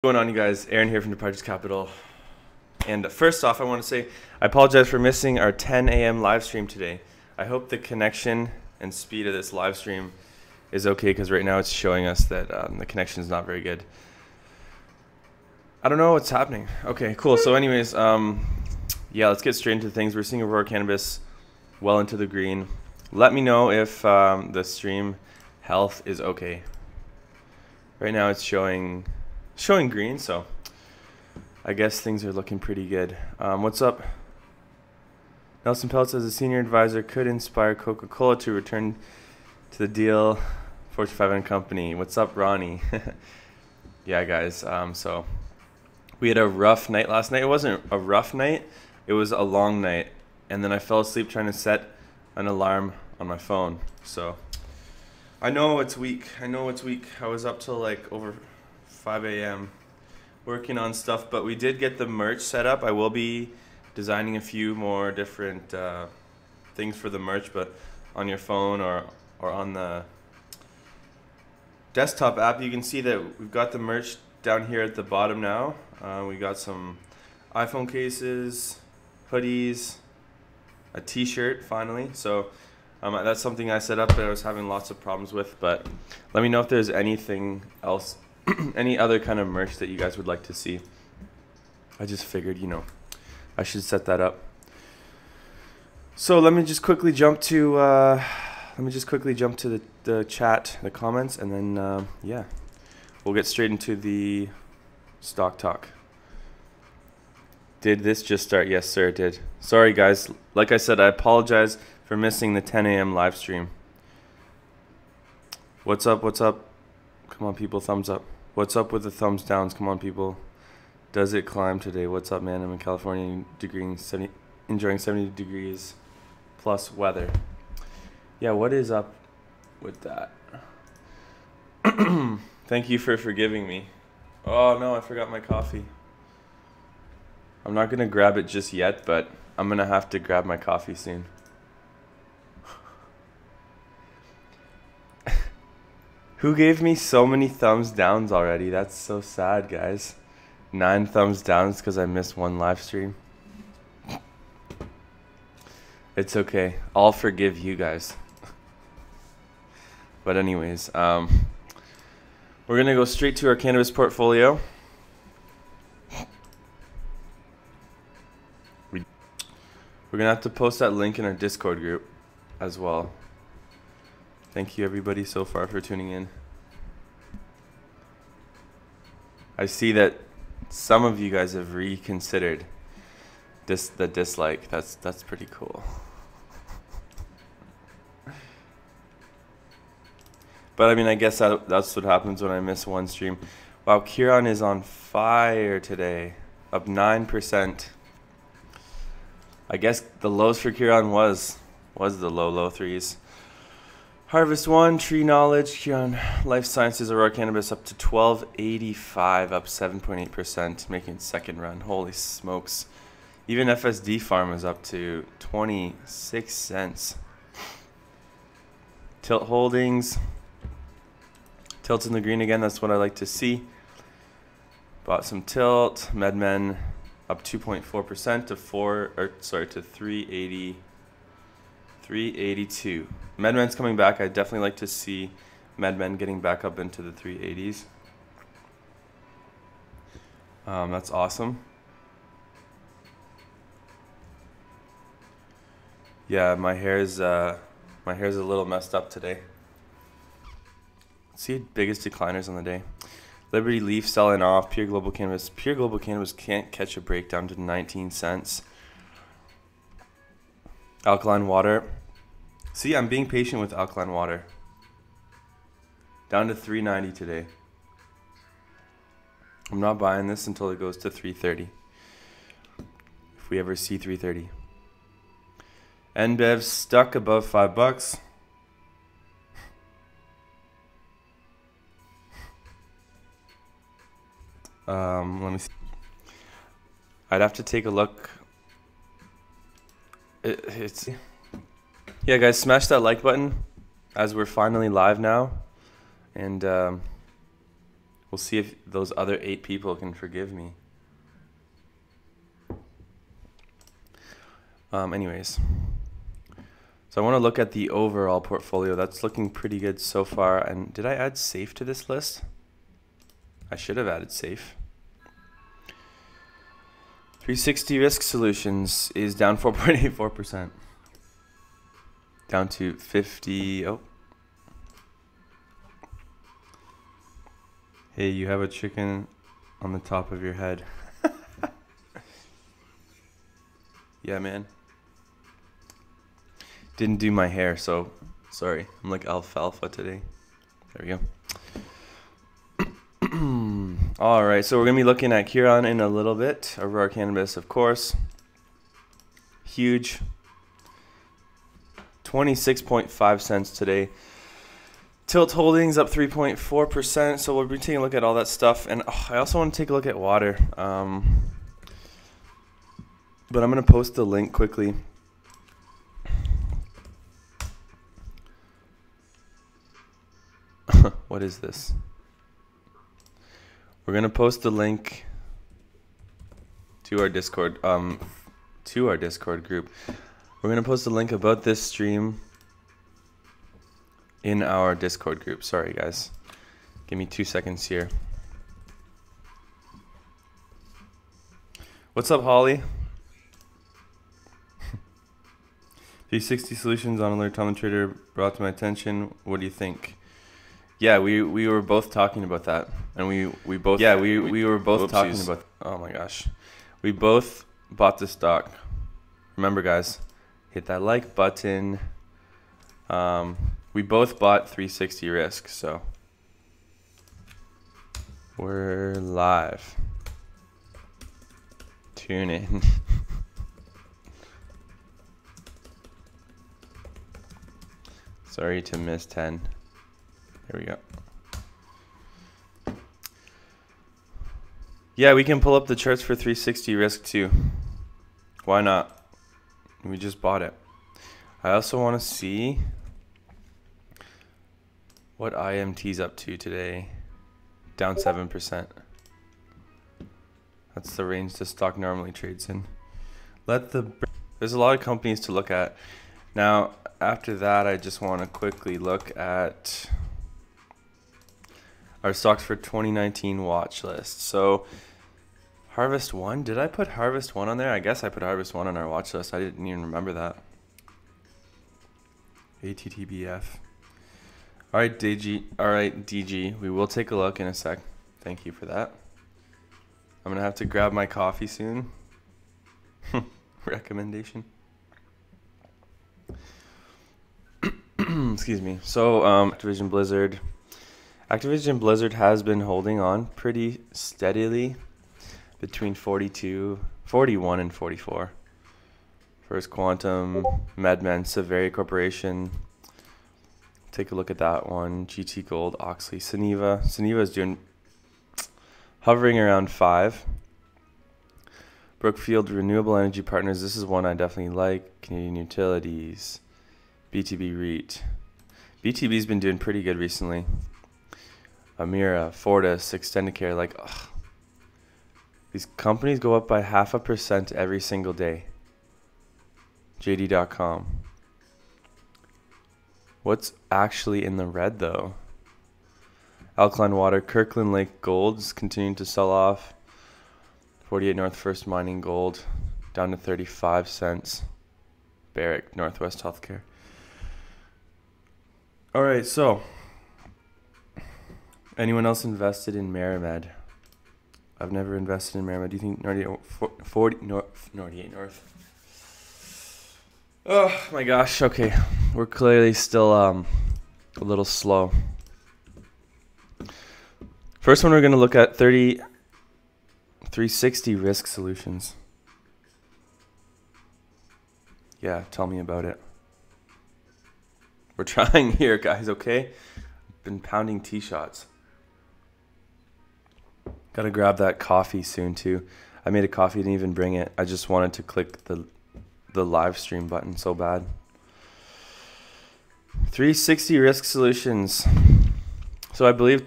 What's going on, you guys? Aaron here from Departures Capital. And first off, I want to say I apologize for missing our 10 a.m. live stream today. I hope the connection and speed of this live stream is okay, because right now it's showing us that the connection is not very good. I don't know what's happening. Okay, cool. So anyways, yeah, let's get straight into things. We're seeing Aurora Cannabis well into the green. Let me know if the stream health is okay. Right now it's showing green, so I guess things are looking pretty good. What's up? Nelson Peltz, as a senior advisor, could inspire Coca-Cola to return to the deal. Fortune 500 company. What's up, Ronnie? Yeah, guys. So we had a rough night last night. It wasn't a rough night. It was a long night. And then I fell asleep trying to set an alarm on my phone. So I know it's weak. I was up till like over 5 a.m. working on stuff, but we did get the merch set up. I will be designing a few more different things for the merch, but on your phone or on the desktop app, you can see that we've got the merch down here at the bottom now. We got some iPhone cases, hoodies, a t-shirt finally. So that's something I set up that I was having lots of problems with, but let me know if there's anything else, any other kind of merch that you guys would like to see. I just figured, I should set that up. So let me just quickly jump to the chat, the comments, and then yeah, we'll get straight into the stock talk. Did this just start? Yes, sir, it did. Sorry, guys. Like I said, I apologize for missing the 10 a.m. live stream. What's up? What's up? Come on, people, thumbs up. What's up with the thumbs downs? Come on, people. Does it climb today? What's up, man? I'm in California, enjoying 70 degrees plus weather. Yeah, what is up with that? Thank you for forgiving me. Oh, no, I forgot my coffee. I'm not going to grab it just yet, but I'm going to have to grab my coffee soon. Who gave me so many thumbs downs already? That's so sad, guys. 9 thumbs downs because I missed one live stream. It's okay. I'll forgive you guys. But anyways, we're going to go straight to our cannabis portfolio. We're going to have to post that link in our Discord group as well. Thank you, everybody, so far for tuning in. I see that some of you guys have reconsidered the dislike. That's pretty cool. But I mean, I guess that's what happens when I miss one stream. Wow, Kieran is on fire today, up 9%. I guess the lows for Kieran was the low threes. Harvest One, Tree Knowledge, Kieran Life Sciences, Aurora Cannabis up to 1285, up 7.8%, making second run. Holy smokes. Even FSD Farm is up to 26 cents. Tilt Holdings. Tilt's in the green again, that's what I like to see. Bought some Tilt. MedMen up 2.4% to 382. MedMen's coming back. I definitely like to see MedMen getting back up into the 380s. That's awesome. Yeah, my hair's a little messed up today. Let's see biggest decliners on the day. Liberty Leaf selling off. Pure Global Cannabis. Pure Global Cannabis can't catch a break down to 19 cents. Alkaline Water. See, I'm being patient with Alkaline Water. Down to 390 today. I'm not buying this until it goes to 330. If we ever see 330. NBEV stuck above $5. Let me see. I'd have to take a look. It's yeah, guys, smash that like button as we're finally live now, and We'll see if those other 8 people can forgive me. Anyways, so I want to look at the overall portfolio. That's looking pretty good so far. And did I add safe to this list? I should have added safe. 360 Risk Solutions is down 4.84%. Down to 50. Oh. Hey, you have a chicken on the top of your head. Yeah, man. Didn't do my hair, so sorry. I'm like alfalfa today. There we go. All right, so we're going to be looking at Huron in a little bit. Aurora Cannabis, of course. Huge. 26.5 cents today. Tilt Holdings up 3.4%. So we'll be taking a look at all that stuff. And I also want to take a look at water. But I'm going to post the link quickly. What is this? We're going to post the link to our Discord group. We're going to post a link about this stream in our Discord group. Sorry, guys. Give me 2 seconds here. What's up, Holly? 360 Solutions on Alert Tom Trader brought to my attention. What do you think? Yeah, we were both talking about that, and we both we were both talking about. Oh my gosh, we both bought the stock. Remember, guys, hit that like button. We both bought 360 Risk, so we're live. Tune in. Sorry to miss 10. There we go. Yeah, we can pull up the charts for 360 Risk too. Why not? We just bought it. I also want to see what IMT's up to today. Down 7%. That's the range the stock normally trades in. There's a lot of companies to look at. Now, after that, I just want to quickly look at our stocks for 2019 watch list. So, Harvest One. Did I put Harvest One on there? I guess I put Harvest One on our watch list. I didn't even remember that. ATTBF. All right, DG. All right, DG. We will take a look in a sec. Thank you for that. I'm gonna have to grab my coffee soon. Recommendation. Excuse me. So, Activision Blizzard. Activision Blizzard has been holding on pretty steadily between 41 and 44. First Quantum, MedMen, Severia Corporation. Take a look at that one. GT Gold, Oxley, Suniva. Suniva is doing hovering around 5. Brookfield Renewable Energy Partners. This is one I definitely like. Canadian Utilities. BTB REIT. BTB's been doing pretty good recently. Amira, Fortis, Extendicare, like, ugh. These companies go up by 0.5% every single day. JD.com. What's actually in the red though? Alkaline Water, Kirkland Lake Gold's continuing to sell off. 48 North First Mining Gold down to 35 cents. Barrick, Northwest Healthcare. All right, so anyone else invested in Maramed? I've never invested in Maramed. Do you think 48 North? Oh my gosh. Okay, we're clearly still a little slow. First one we're going to look at 360 Risk Solutions. Yeah, tell me about it. We're trying here, guys, okay? Been pounding tee shots. Gotta grab that coffee soon, too. I made a coffee, didn't even bring it. I just wanted to click the live stream button so bad. 360 Risk Solutions. So I believe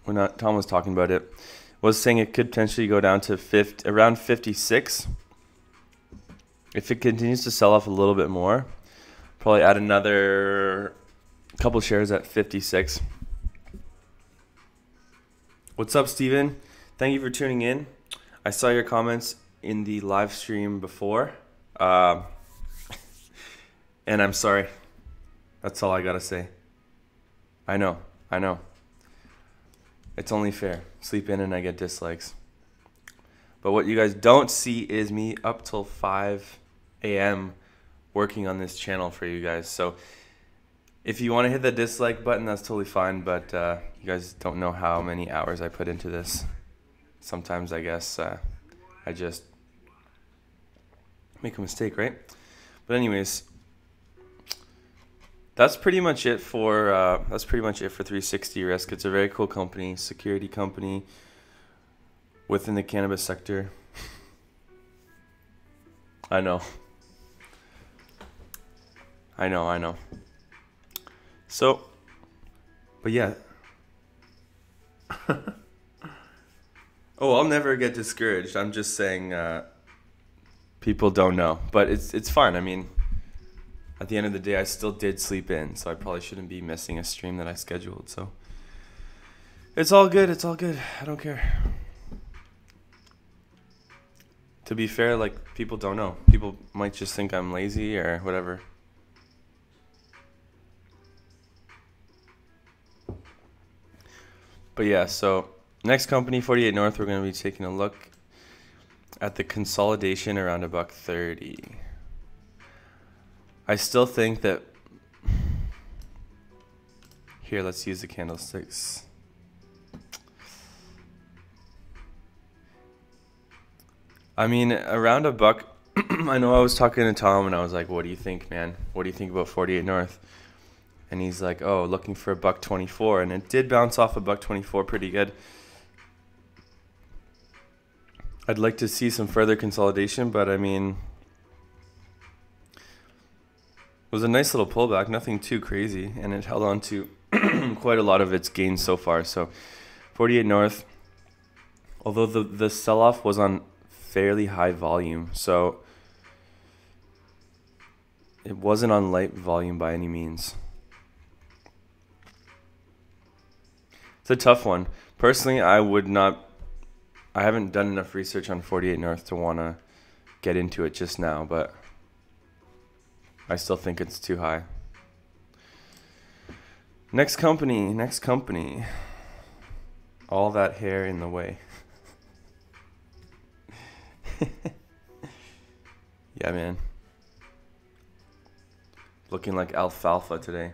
Tom was talking about it, was saying it could potentially go down to around 56. If it continues to sell off a little bit more, probably add another couple shares at 56. What's up, Steven? Thank you for tuning in. I saw your comments in the live stream before. And I'm sorry. That's all I gotta say. I know. It's only fair. Sleep in and I get dislikes. But what you guys don't see is me up till 5 a.m. working on this channel for you guys. So if you want to hit the dislike button, that's totally fine. But you guys don't know how many hours I put into this. Sometimes I guess I just make a mistake, right? But anyways, that's pretty much it for 360 Risk. It's a very cool company, security company within the cannabis sector. I know. So, but yeah. Oh, I'll never get discouraged. I'm just saying people don't know. But it's fine. I mean, at the end of the day, I still did sleep in, so I probably shouldn't be missing a stream that I scheduled. So it's all good. I don't care. To be fair, like, people don't know. People might just think I'm lazy or whatever. But yeah, so next company, 48 North, we're going to be taking a look at the consolidation around $1.30. I still think that... Here, let's use the candlesticks. I mean, around $1. I know I was talking to Tom and I was like, what do you think, man? What do you think about 48 North? And he's like, oh, looking for $1.24. And it did bounce off $1.24 pretty good. I'd like to see some further consolidation, but I mean, it was a nice little pullback, nothing too crazy. And it held on to quite a lot of its gains so far. So 48 North, although the sell-off was on fairly high volume, so it wasn't on light volume by any means. It's a tough one. Personally, I haven't done enough research on 48 North to want to get into it just now, but I still think it's too high. Next company. All that hair in the way. Yeah, man. Looking like alfalfa today.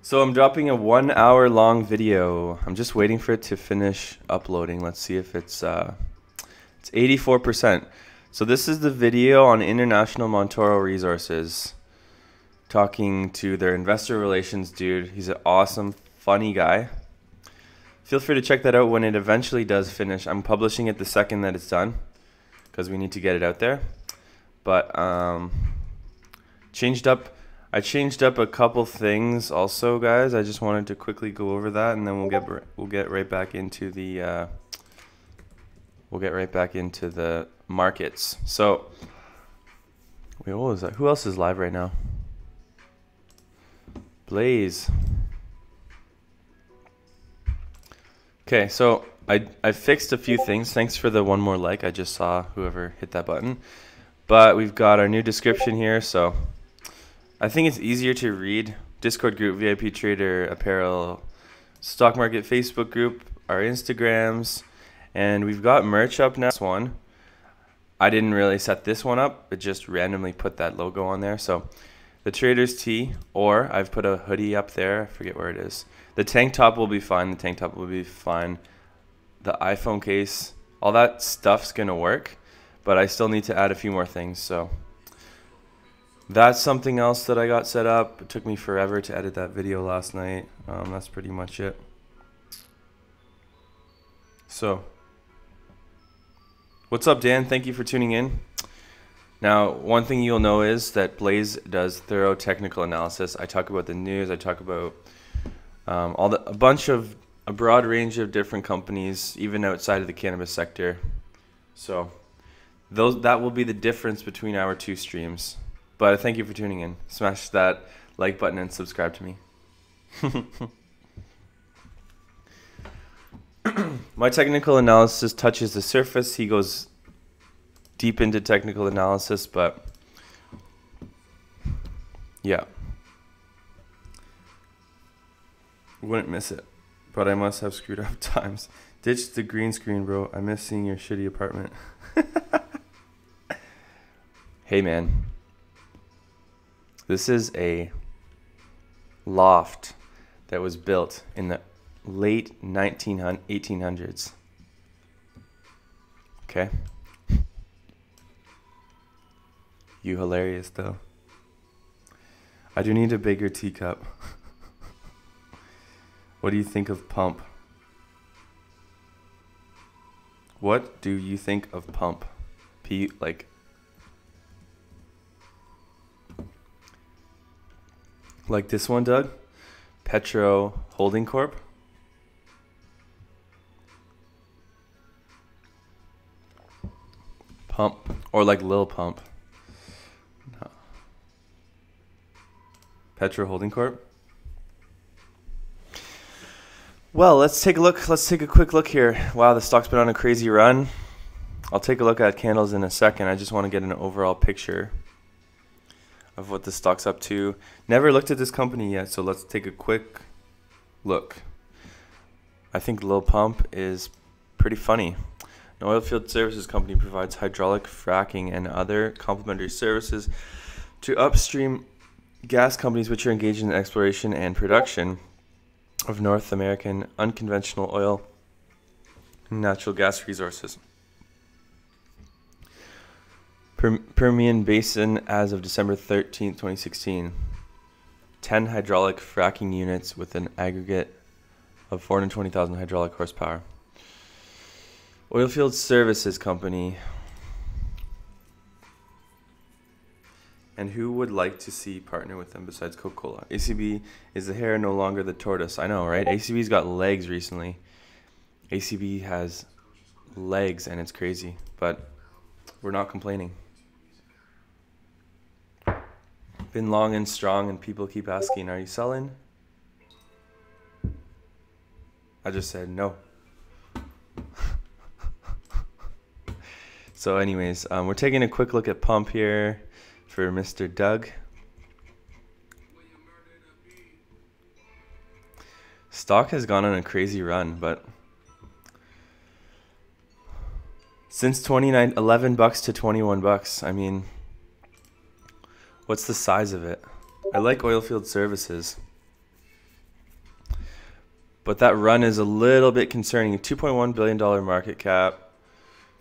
So I'm dropping a 1 hour long video. I'm just waiting for it to finish uploading. Let's see if it's 84%. So this is the video on International Montoro Resources, talking to their investor relations dude. He's an awesome, funny guy. Feel free to check that out when it eventually does finish. I'm publishing it the second that it's done because we need to get it out there. But I changed up a couple things also, guys. I just wanted to quickly go over that, and then we'll get right back into the markets. So, wait, what was that? Who else is live right now? Blaze. Okay, so I fixed a few things. Thanks for the one more like. I just saw whoever hit that button. But we've got our new description here, so I think it's easier to read. Discord group, VIP Trader, Apparel, Stock Market Facebook group, our Instagrams, and we've got merch up now. This one, I didn't really set this one up. It just randomly put that logo on there. So the Trader's Tee, or I've put a hoodie up there. I forget where it is. The tank top will be fine. The iPhone case, all that stuff's going to work, but I still need to add a few more things. So that's something else that I got set up. It took me forever to edit that video last night. That's pretty much it. So, what's up, Dan? Thank you for tuning in. Now, one thing you'll know is that Blaze does thorough technical analysis. I talk about the news. I talk about A broad range of different companies, even outside of the cannabis sector. So that will be the difference between our two streams. But thank you for tuning in. Smash that like button and subscribe to me. My technical analysis touches the surface. He goes deep into technical analysis, but yeah. Wouldn't miss it, but I must have screwed up times. Ditch the green screen, bro. I miss seeing your shitty apartment. Hey, man. This is a loft that was built in the late 1800s. Okay? You hilarious, though. I do need a bigger teacup. What do you think of pump? What do you think of pump? Like this one, Doug? Petro Holding Corp? Pump. Or like Lil Pump. No. Petro Holding Corp? Well, let's take a look. Let's take a quick look here. Wow, the stock's been on a crazy run. I'll take a look at candles in a second. I just want to get an overall picture of what the stock's up to. Never looked at this company yet, so let's take a quick look. I think Lil Pump is pretty funny. An oilfield services company provides hydraulic fracking and other complementary services to upstream gas companies which are engaged in exploration and production of North American unconventional oil and natural gas resources. Permian Basin as of December 13th, 2016. 10 hydraulic fracking units with an aggregate of 420,000 hydraulic horsepower. Oilfield Services Company. And who would like to see partner with them besides Coca-Cola? ACB is the hare, no longer the tortoise. I know, right? ACB's got legs recently. ACB has legs, and it's crazy. But we're not complaining. Been long and strong, and people keep asking, are you selling? I just said no. So anyways, we're taking a quick look at Pump here for Mr. Doug. Stock has gone on a crazy run, but since 11 bucks to 21 bucks, I mean, what's the size of it? I like oilfield services, but that run is a little bit concerning. $2.1 billion market cap,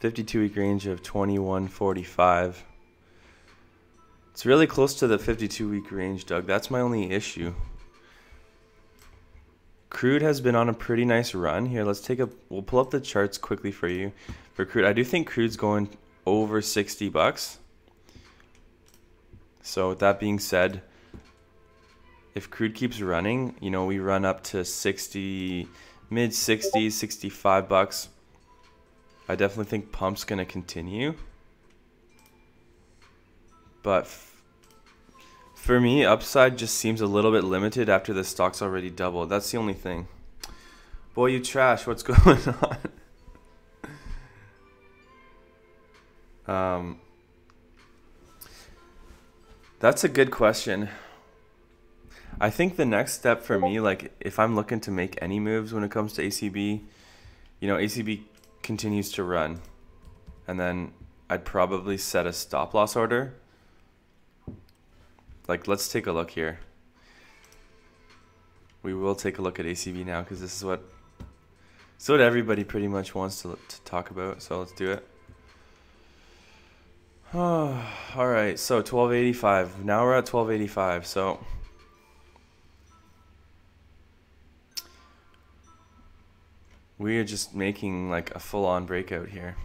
52-week range of 21.45. It's really close to the 52-week range, Doug. That's my only issue. Crude has been on a pretty nice run here. We'll pull up the charts quickly for you. For crude, I do think crude's going over 60 bucks. So with that being said, if crude keeps running, you know, we run up to 60, mid 60s, 65 bucks. I definitely think Pump's going to continue. But for me, upside just seems a little bit limited after the stock's already doubled. That's the only thing. Boy, you trash. What's going on? That's a good question. I think the next step for me, like if I'm looking to make any moves when it comes to ACB, you know, ACB continues to run. And then I'd probably set a stop loss order. Like, let's take a look here. We will take a look at ACB now because this is what everybody pretty much wants to talk about. So let's do it. Oh, all right, so 1285. Now we're at 1285. So we are just making like a full-on breakout here,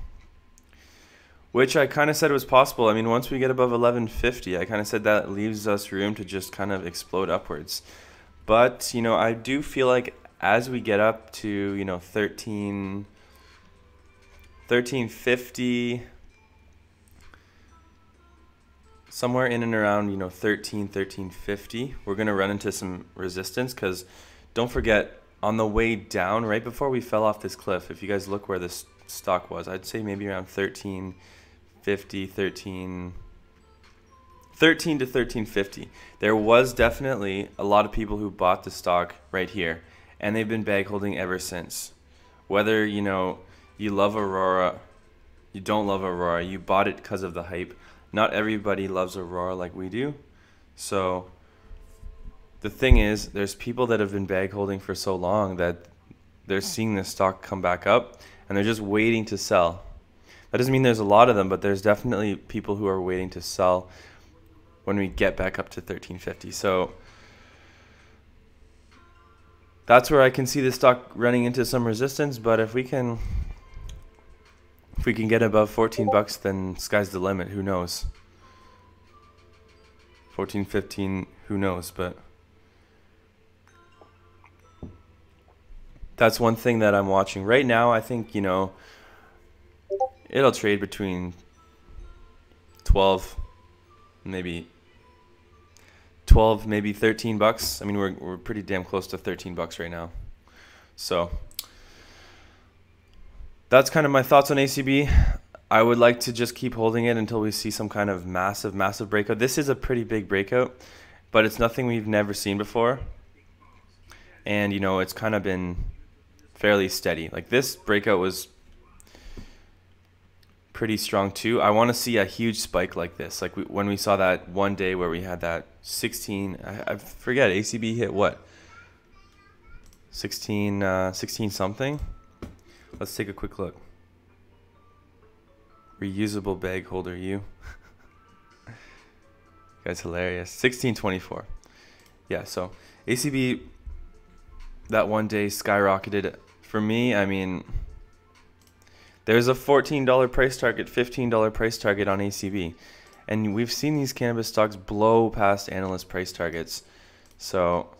which I kind of said was possible. I mean, once we get above 1150, I kind of said that leaves us room to just kind of explode upwards. But, you know, I do feel like as we get up to, you know, 1350, somewhere in and around, you know, 1350, we're going to run into some resistance, because don't forget, on the way down, right before we fell off this cliff, if you guys look where this stock was, I'd say maybe around 1350, 13 to 1350. There was definitely a lot of people who bought the stock right here, and they've been bag holding ever since. Whether, you know, you love Aurora, you don't love Aurora, you bought it because of the hype. Not everybody loves Aurora like we do. So the thing is, there's people that have been bag holding for so long that they're seeing this stock come back up, and they're just waiting to sell. That doesn't mean there's a lot of them, but there's definitely people who are waiting to sell when we get back up to 1350. So that's where I can see the stock running into some resistance. But if we can get above 14 bucks, then sky's the limit. Who knows? 14, 15, who knows? But that's one thing that I'm watching right now. I think, you know, it'll trade between 12, maybe 13 bucks. I mean, we're pretty damn close to 13 bucks right now. So that's kind of my thoughts on ACB. I would like to just keep holding it until we see some kind of massive breakout. This is a pretty big breakout, but it's nothing we've never seen before. And, you know, it's kind of been fairly steady. Like, this breakout was pretty strong too. I want to see a huge spike like this. Like when we saw that one day where we had that 16, I forget, ACB hit what? 16 something? Let's take a quick look. Reusable bag holder, you. Guy's hilarious. 1624. Yeah, so ACB that one day skyrocketed. For me, I mean, there's a $14 price target, $15 price target on ACB. And we've seen these cannabis stocks blow past analyst price targets. So,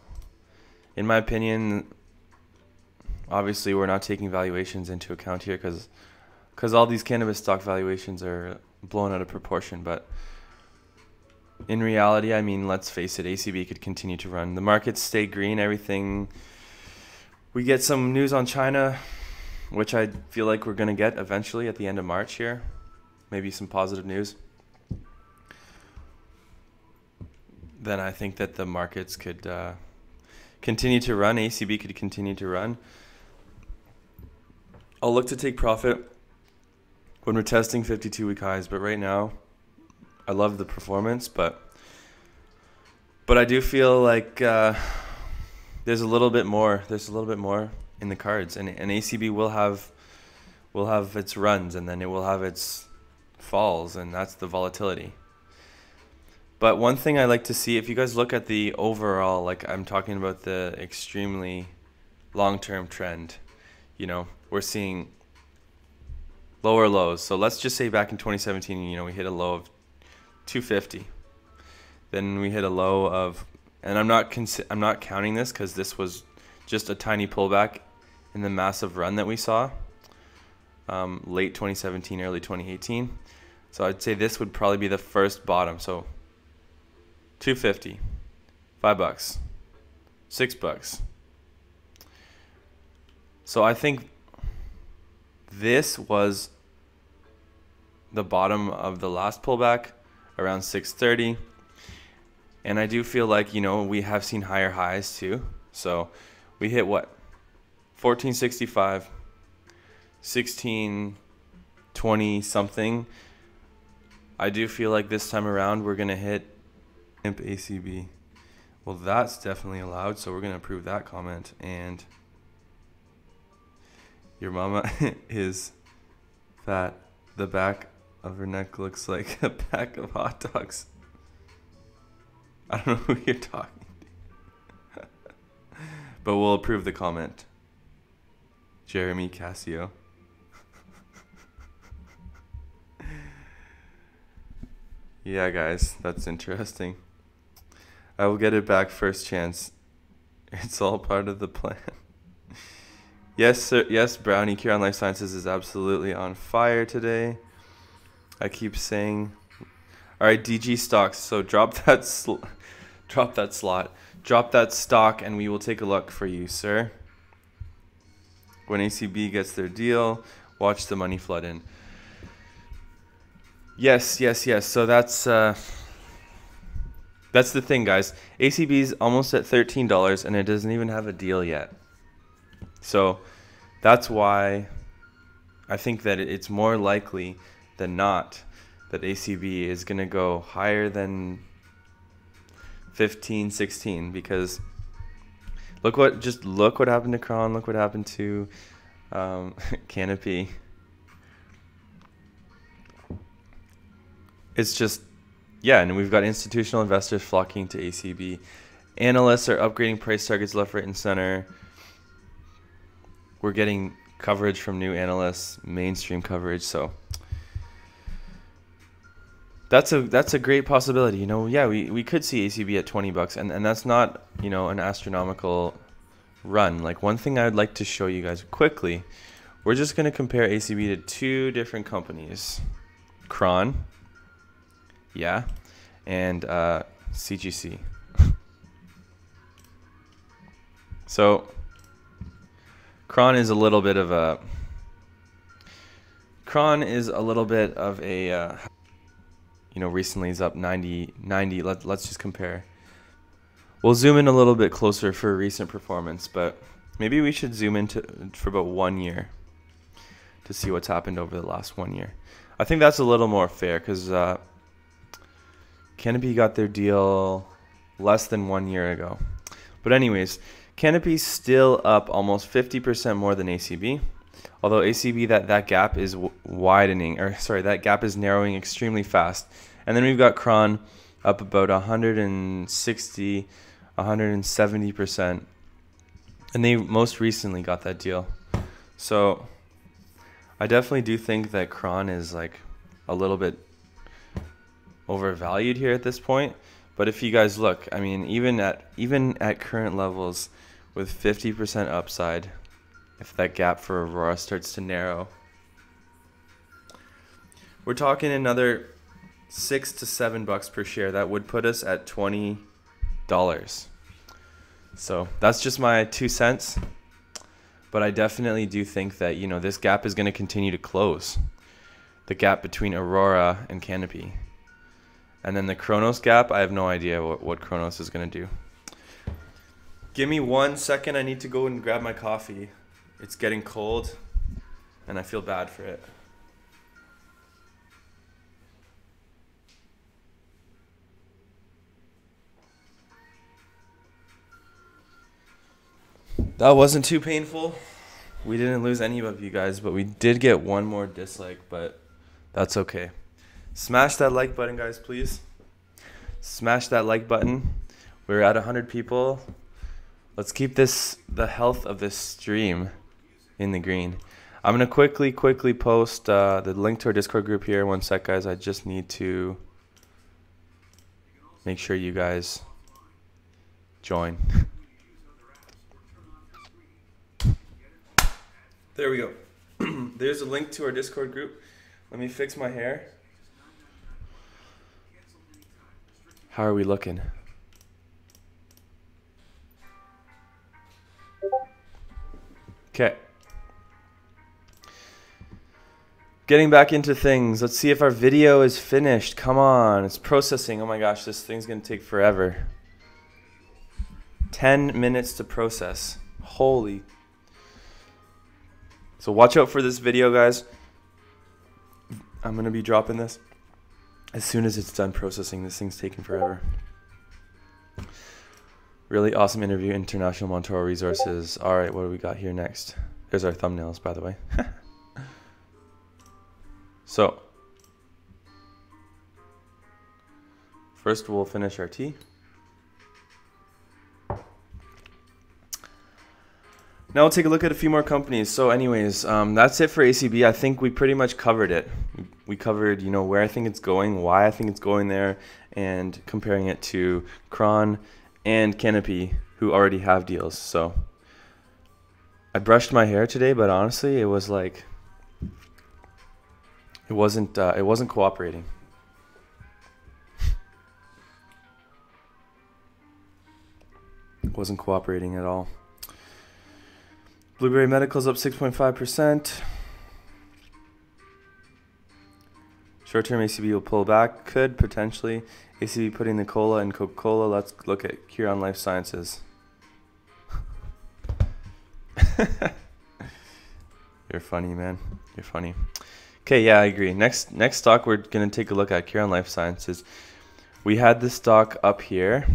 in my opinion, obviously we're not taking valuations into account here because all these cannabis stock valuations are blown out of proportion. But in reality, I mean, let's face it, ACB could continue to run. The markets stay green, everything. We get some news on China, which I feel like we're going to get eventually at the end of March here. Maybe some positive news. Then I think that the markets could continue to run. ACB could continue to run. I'll look to take profit when we're testing 52-week highs. But right now, I love the performance. But I do feel like there's a little bit more. There's a little bit more in the cards, and ACB will have its runs, and then it will have its falls, and that's the volatility. But one thing I like to see, if you guys look at the overall, like I'm talking about the extremely long-term trend, you know, we're seeing lower lows. So let's just say back in 2017, you know, we hit a low of 250. Then we hit a low of, and I'm not counting this because this was just a tiny pullback in the massive run that we saw late 2017, early 2018. So I'd say this would probably be the first bottom. So 250, $5, $6. So I think this was the bottom of the last pullback around 630. And I do feel like, you know, we have seen higher highs too. So we hit what? 1465, 1620 something. I do feel like this time around we're going to hit imp ACB. Well, that's definitely allowed, so we're going to approve that comment. And your mama is fat. The back of her neck looks like a pack of hot dogs. I don't know who you're talking to. But we'll approve the comment. Jeremy Cassio. Yeah, guys, that's interesting. I will get it back first chance. It's all part of the plan. Yes, sir. Yes, Brownie. Kiran Life Sciences is absolutely on fire today. I keep saying. All right, DG stocks. So drop that drop that slot. Drop that stock, and we will take a look for you, sir. When ACB gets their deal, watch the money flood in. Yes. So that's the thing, guys. ACB's almost at $13, and it doesn't even have a deal yet. So that's why I think that it's more likely than not that ACB is going to go higher than 15, 16, because look what happened to Cron, look what happened to Canopy. It's just, yeah, and we've got institutional investors flocking to ACB. Analysts are upgrading price targets left, right, and center. We're getting coverage from new analysts, mainstream coverage, so that's a great possibility. Yeah, we could see ACB at $20, and that's not, an astronomical run. Like, one thing I would like to show you guys quickly, we're just going to compare ACB to two different companies. Cron, yeah, and CGC. So Cron is a little bit of a recently is up 90. Let's just compare. We'll zoom in a little bit closer for recent performance, but maybe we should zoom into for about 1 year to see what's happened over the last 1 year. I think that's a little more fair because Canopy got their deal less than 1 year ago. But anyways, Canopy's still up almost 50% more than ACB. Although ACB, that gap is that gap is narrowing extremely fast. And then we've got Cron up about 160, 170%. And they most recently got that deal. So I definitely do think that Cron is like a little bit overvalued here at this point. But if you guys look, I mean, even at current levels with 50% upside, if that gap for Aurora starts to narrow, we're talking another $6 to $7 per share. That would put us at $20. So that's just my 2 cents. But I definitely do think that, this gap is going to continue to close. The gap between Aurora and Canopy. And then the Kronos gap, I have no idea what Kronos is going to do. Give me 1 second. I need to go and grab my coffee. It's getting cold, and I feel bad for it. That wasn't too painful. We didn't lose any of you guys, but we did get one more dislike, but that's okay. Smash that like button, guys, please. Smash that like button. We're at 100 people. Let's keep the health of this stream in the green. I'm going to quickly post the link to our Discord group here. 1 sec, guys. I just need to make sure you guys join. There we go. There's a link to our Discord group. Let me fix my hair. How are we looking? Okay. Getting back into things. Let's see if our video is finished. Come on. It's processing. Oh my gosh, this thing's going to take forever. 10 minutes to process. Holy. So watch out for this video, guys. I'm going to be dropping this as soon as it's done processing. This thing's taking forever. Really awesome interview, International Montoro Resources. All right, what do we got here next? There's our thumbnails, by the way. So, first we'll finish our tea. Now we'll take a look at a few more companies. So anyways, that's it for ACB. I think we pretty much covered it. We covered, where I think it's going, why I think it's going there, and comparing it to Cron and Canopy. who already have deals. So I brushed my hair today, but honestly, it was like it wasn't cooperating. It wasn't cooperating at all. Blueberry Medical's up 6.5%. Short-term ACB will pull back. Could potentially. ACB putting the cola in Coca-Cola. Let's look at Curon Life Sciences. You're funny, man. You're funny. Okay, yeah, I agree. Next stock we're going to take a look at, Curon Life Sciences. We had this stock up here.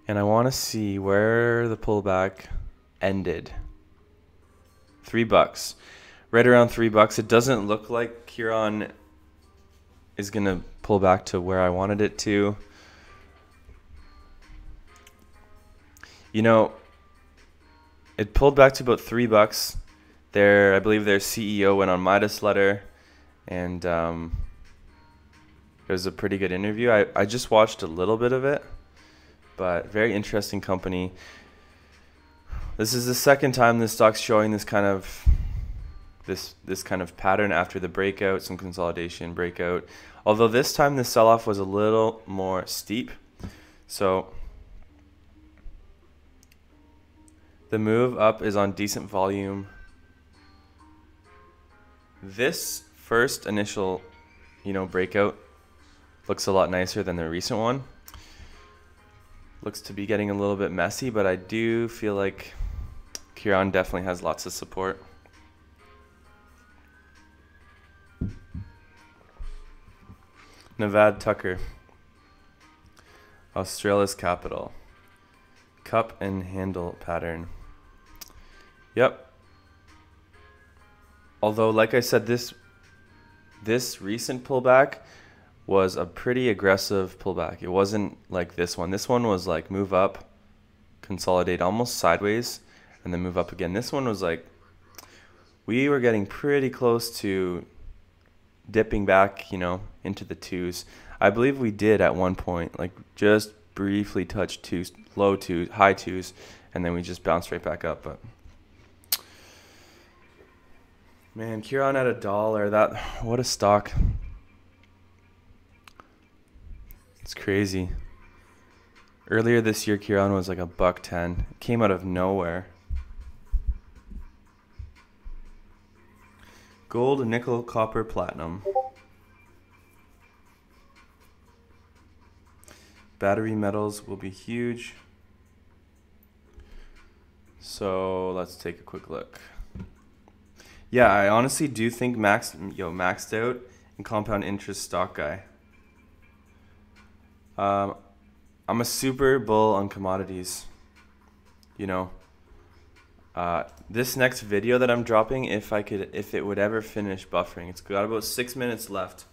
And I want to see where the pullback ended. $3. Right around $3. It doesn't look like Curon is going to pull back to where I wanted it to. You know, it pulled back to about $3. I believe their CEO went on Midas Letter, and it was a pretty good interview. I just watched a little bit of it, but very interesting company. This is the second time this stock's showing this kind of pattern after the breakout, some consolidation, breakout. Although this time the sell-off was a little more steep. So the move up is on decent volume. This first initial, breakout looks a lot nicer than the recent one. Looks to be getting a little bit messy, but I do feel like Curon definitely has lots of support. Nevada Tucker, Australis Capital, cup and handle pattern. Yep. Although, like I said, this recent pullback was a pretty aggressive pullback. It wasn't like this one. This one was like move up, consolidate almost sideways, and then move up again. This one was like, we were getting pretty close to dipping back, into the twos. I believe we did at one point, like just briefly touch twos, low twos, high twos, and then we just bounced right back up. But man, Curon at $1. What a stock. It's crazy. Earlier this year, Curon was like $1.10. It came out of nowhere. Gold, nickel, copper, platinum. Battery metals will be huge. So let's take a quick look. Yeah, I honestly do think maxed out and compound interest stock guy. I'm a super bull on commodities. This next video that I'm dropping, if it would ever finish buffering, it's got about 6 minutes left.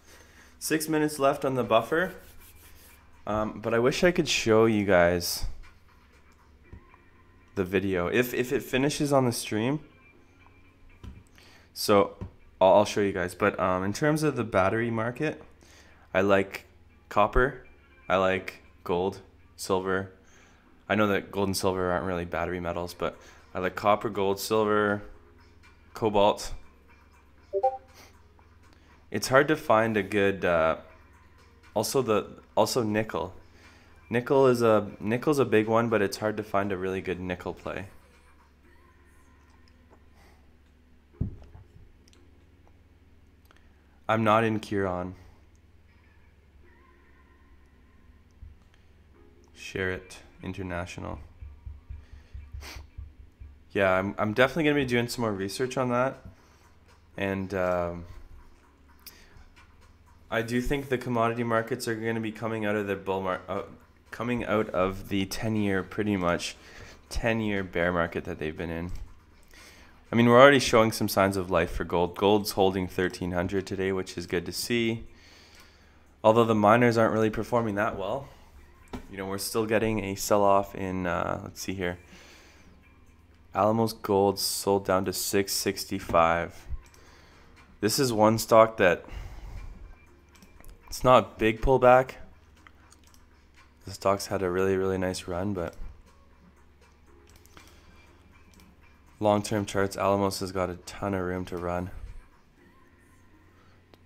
6 minutes left on the buffer. But I wish I could show you guys the video if it finishes on the stream. So I'll show you guys. But in terms of the battery market, I like copper. I like gold, silver. I know that gold and silver aren't really battery metals, but I like copper, gold, silver, cobalt. It's hard to find a good. Also nickel. Nickel's a big one, but it's hard to find a really good nickel play. I'm not in Curon. Share it international. Yeah, I'm definitely gonna be doing some more research on that, and I do think the commodity markets are gonna be coming out of the coming out of the 10-year, pretty much 10-year bear market that they've been in. I mean, we're already showing some signs of life for gold. Gold's holding 1,300 today, which is good to see. Although the miners aren't really performing that well. We're still getting a sell-off in, let's see here. Alamos Gold sold down to 665. This is one stock that it's not a big pullback. The stock's had a really nice run, but long-term charts, Alamos has got a ton of room to run.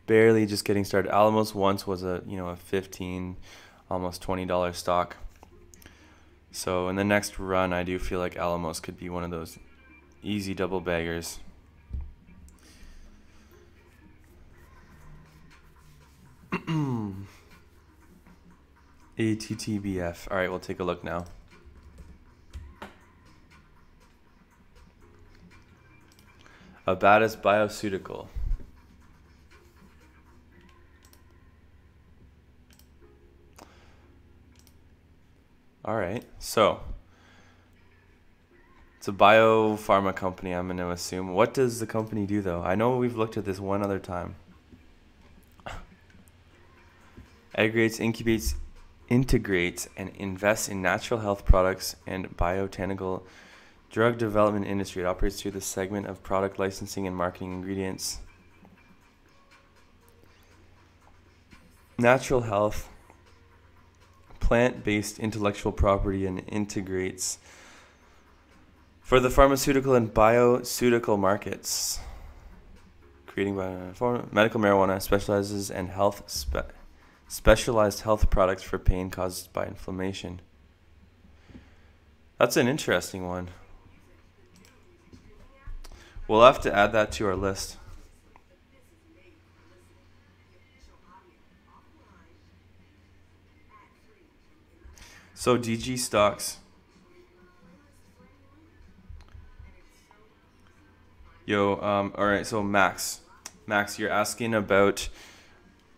Barely just getting started. Alamos once was a a 15, almost $20 stock. So in the next run, I do feel like Alamos could be one of those easy double baggers. ATTBF. All right, we'll take a look now. Abatis Bioceutical. All right, so it's a biopharma company, I'm going to assume. What does the company do, though? I know we've looked at this one other time. Aggregates, incubates, integrates, and invests in natural health products and biotechnical drug development industry. It operates through the segment of product licensing and marketing ingredients. Natural health, plant-based intellectual property, and integrates for the pharmaceutical and bioceutical markets. Creating medical marijuana, specializes in specialized health products for pain caused by inflammation. That's an interesting one. We'll have to add that to our list. So DG stocks. All right, so Max, you're asking about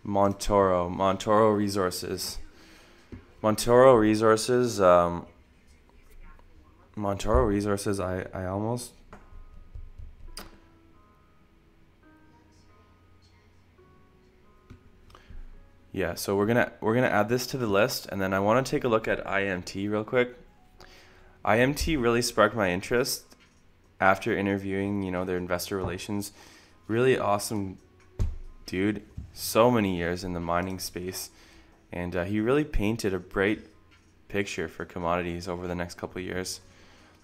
Montoro Resources. Montoro Resources, I almost... Yeah, so we're gonna add this to the list, and then I want to take a look at IMT real quick. IMT really sparked my interest after interviewing, their investor relations. Really awesome dude, so many years in the mining space, and he really painted a bright picture for commodities over the next couple of years.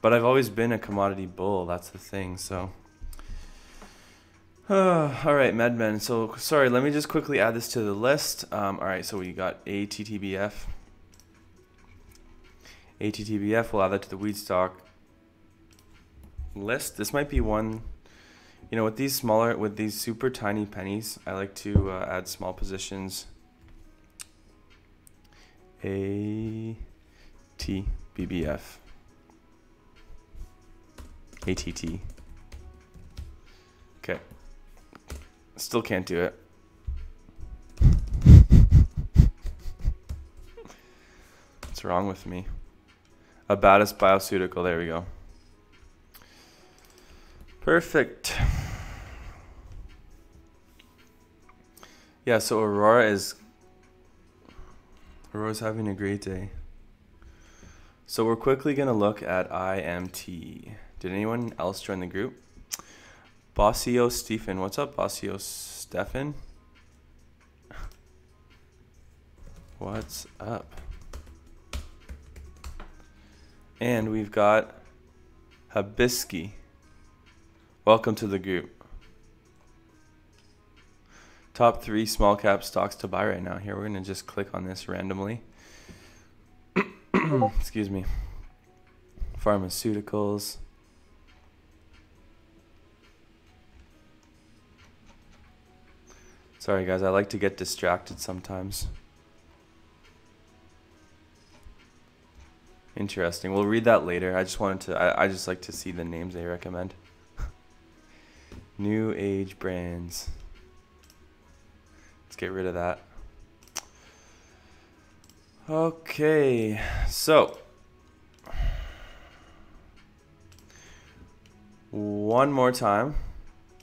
But I've always been a commodity bull, that's the thing, so... all right, MedMen. So, sorry, let me just quickly add this to the list. All right, so we got ATTBF. We'll add that to the weed stock list. This might be one, with these super tiny pennies, I like to add small positions. ATBF. ATT. Okay. Still can't do it. What's wrong with me? Abatis Bioceutical. There we go. Perfect. Yeah, so Aurora's having a great day. So we're quickly going to look at IMT. Did anyone else join the group? Bossio Stephen. What's up, Bossio Stephen? What's up? And we've got Hibisky. Welcome to the group. Top 3 small cap stocks to buy right now. Here, we're going to just click on this randomly. Excuse me. Pharmaceuticals. Sorry guys, I like to get distracted sometimes. Interesting. We'll read that later. I just like to see the names they recommend. New age brands. Let's get rid of that. Okay, so one more time,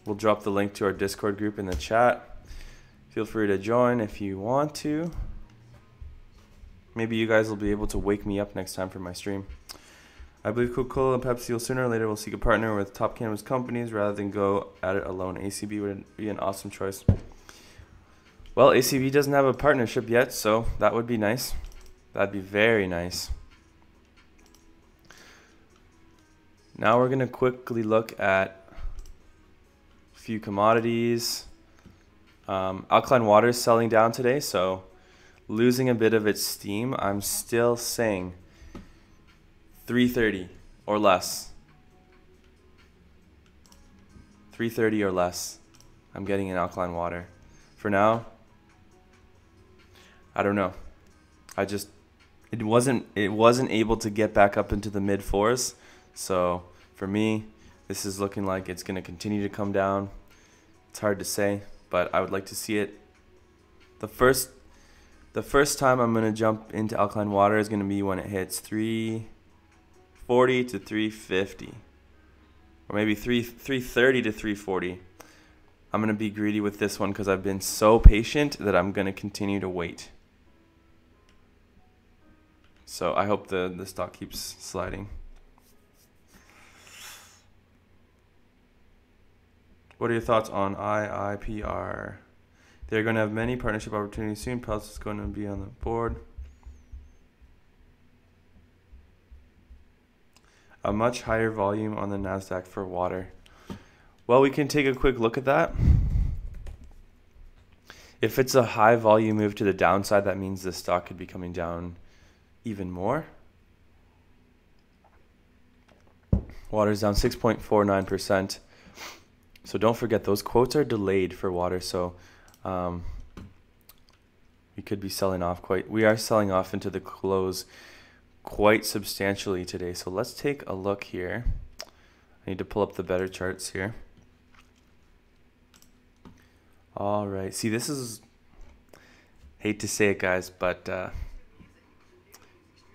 we'll drop the link to our Discord group in the chat. Feel free to join if you want to. Maybe you guys will be able to wake me up next time for my stream. I believe Coca-Cola and Pepsi will sooner or later will seek a partner with top cannabis companies rather than go at it alone. ACB would be an awesome choice. Well, ACB doesn't have a partnership yet, so that would be nice. That'd be very nice. Now we're going to quickly look at a few commodities. Alkaline water is selling down today, so losing a bit of its steam. I'm still saying 330 or less. 330 or less. I'm getting an alkaline water. For now, I don't know. It wasn't able to get back up into the mid fours. So for me, this is looking like it's going to continue to come down. It's hard to say, but I would like to see it. The first time I'm going to jump into alkaline water is going to be when it hits 340 to 350, or maybe 330 to 340. I'm going to be greedy with this one because I've been so patient that I'm going to continue to wait. So I hope the stock keeps sliding. What are your thoughts on IIPR? They're going to have many partnership opportunities soon. Pulse is going to be on the board. A much higher volume on the NASDAQ for water. Well, we can take a quick look at that. If it's a high volume move to the downside, that means the stock could be coming down even more. Water's down 6.49%. So don't forget, those quotes are delayed for water. So we could be selling off we are selling off into the close quite substantially today. So let's take a look here. I need to pull up the better charts here. All right. See, this is, hate to say it, guys, but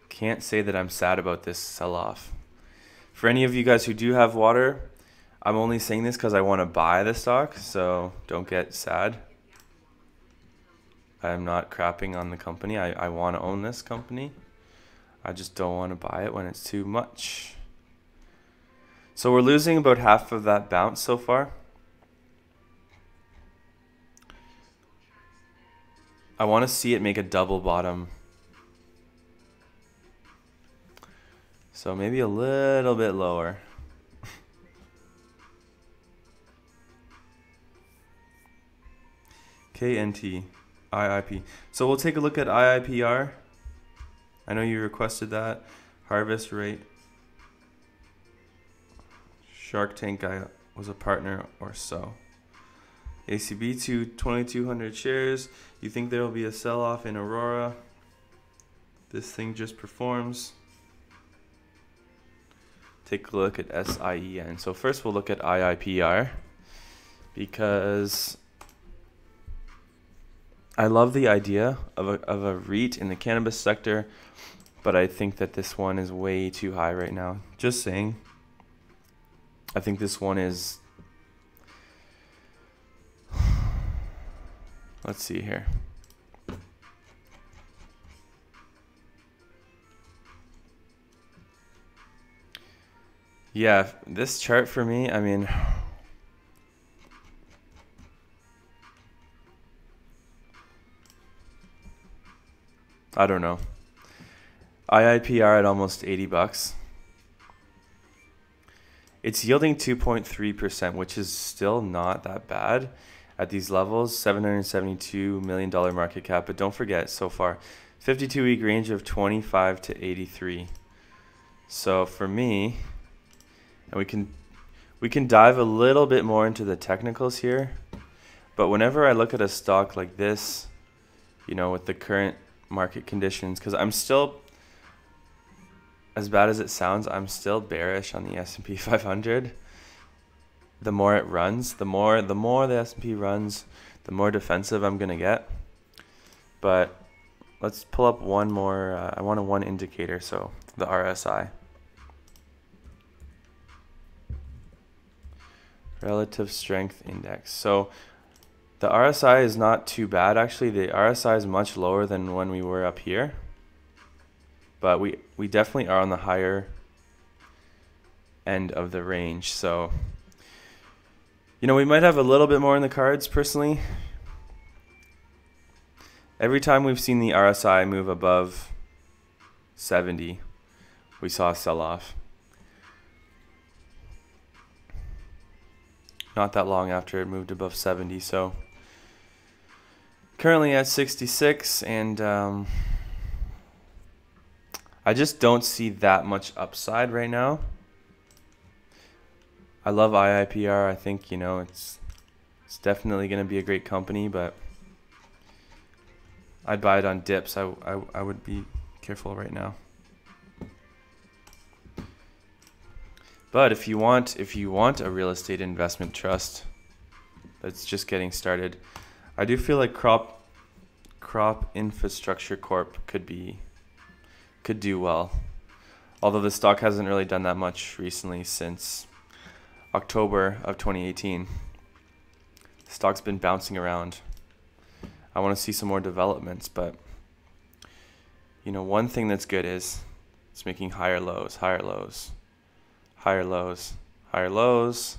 can't say that I'm sad about this sell-off. For any of you guys who do have water, I'm only saying this because I want to buy the stock, so don't get sad. I'm not crapping on the company. I want to own this company. I just don't want to buy it when it's too much. So we're losing about half of that bounce so far. I want to see it make a double bottom. So maybe a little bit lower. KNT, IIP. So we'll take a look at IIPR. I know you requested that. Harvest rate. Shark Tank guy was a partner or so. ACB to 2,200 shares. You think there will be a sell-off in Aurora? This thing just performs. Take a look at SIEN. So first we'll look at IIPR because I love the idea of a REIT in the cannabis sector, but I think that this one is way too high right now. Just saying. I think this one is, let's see here. Yeah, this chart for me, I mean, I don't know. IIPR at almost 80 bucks. It's yielding 2.3%, which is still not that bad at these levels. $772 million market cap, but don't forget, so far, 52-week range of 25 to 83. So for me, and we can dive a little bit more into the technicals here, but whenever I look at a stock like this, you know, with the current market conditions, because I'm still, as bad as it sounds, I'm still bearish on the S&P 500. The more it runs, the more the S&P runs, the more defensive I'm gonna get. But let's pull up one more. I want one indicator, so the RSI. Relative Strength Index. So the RSI is not too bad, actually. The RSI is much lower than when we were up here. But we definitely are on the higher end of the range. So, you know, we might have a little bit more in the cards, personally. Every time we've seen the RSI move above 70, we saw a sell-off. Not that long after it moved above 70, so currently at 66, and I just don't see that much upside right now. I love IIPR. I think, you know, it's definitely going to be a great company, but I'd buy it on dips. I would be careful right now. But if you want a real estate investment trust that's just getting started, I do feel like Crop Infrastructure Corp could do well. Although the stock hasn't really done that much recently since October of 2018. The stock's been bouncing around. I want to see some more developments, but you know, one thing that's good is it's making higher lows, higher lows, higher lows, higher lows.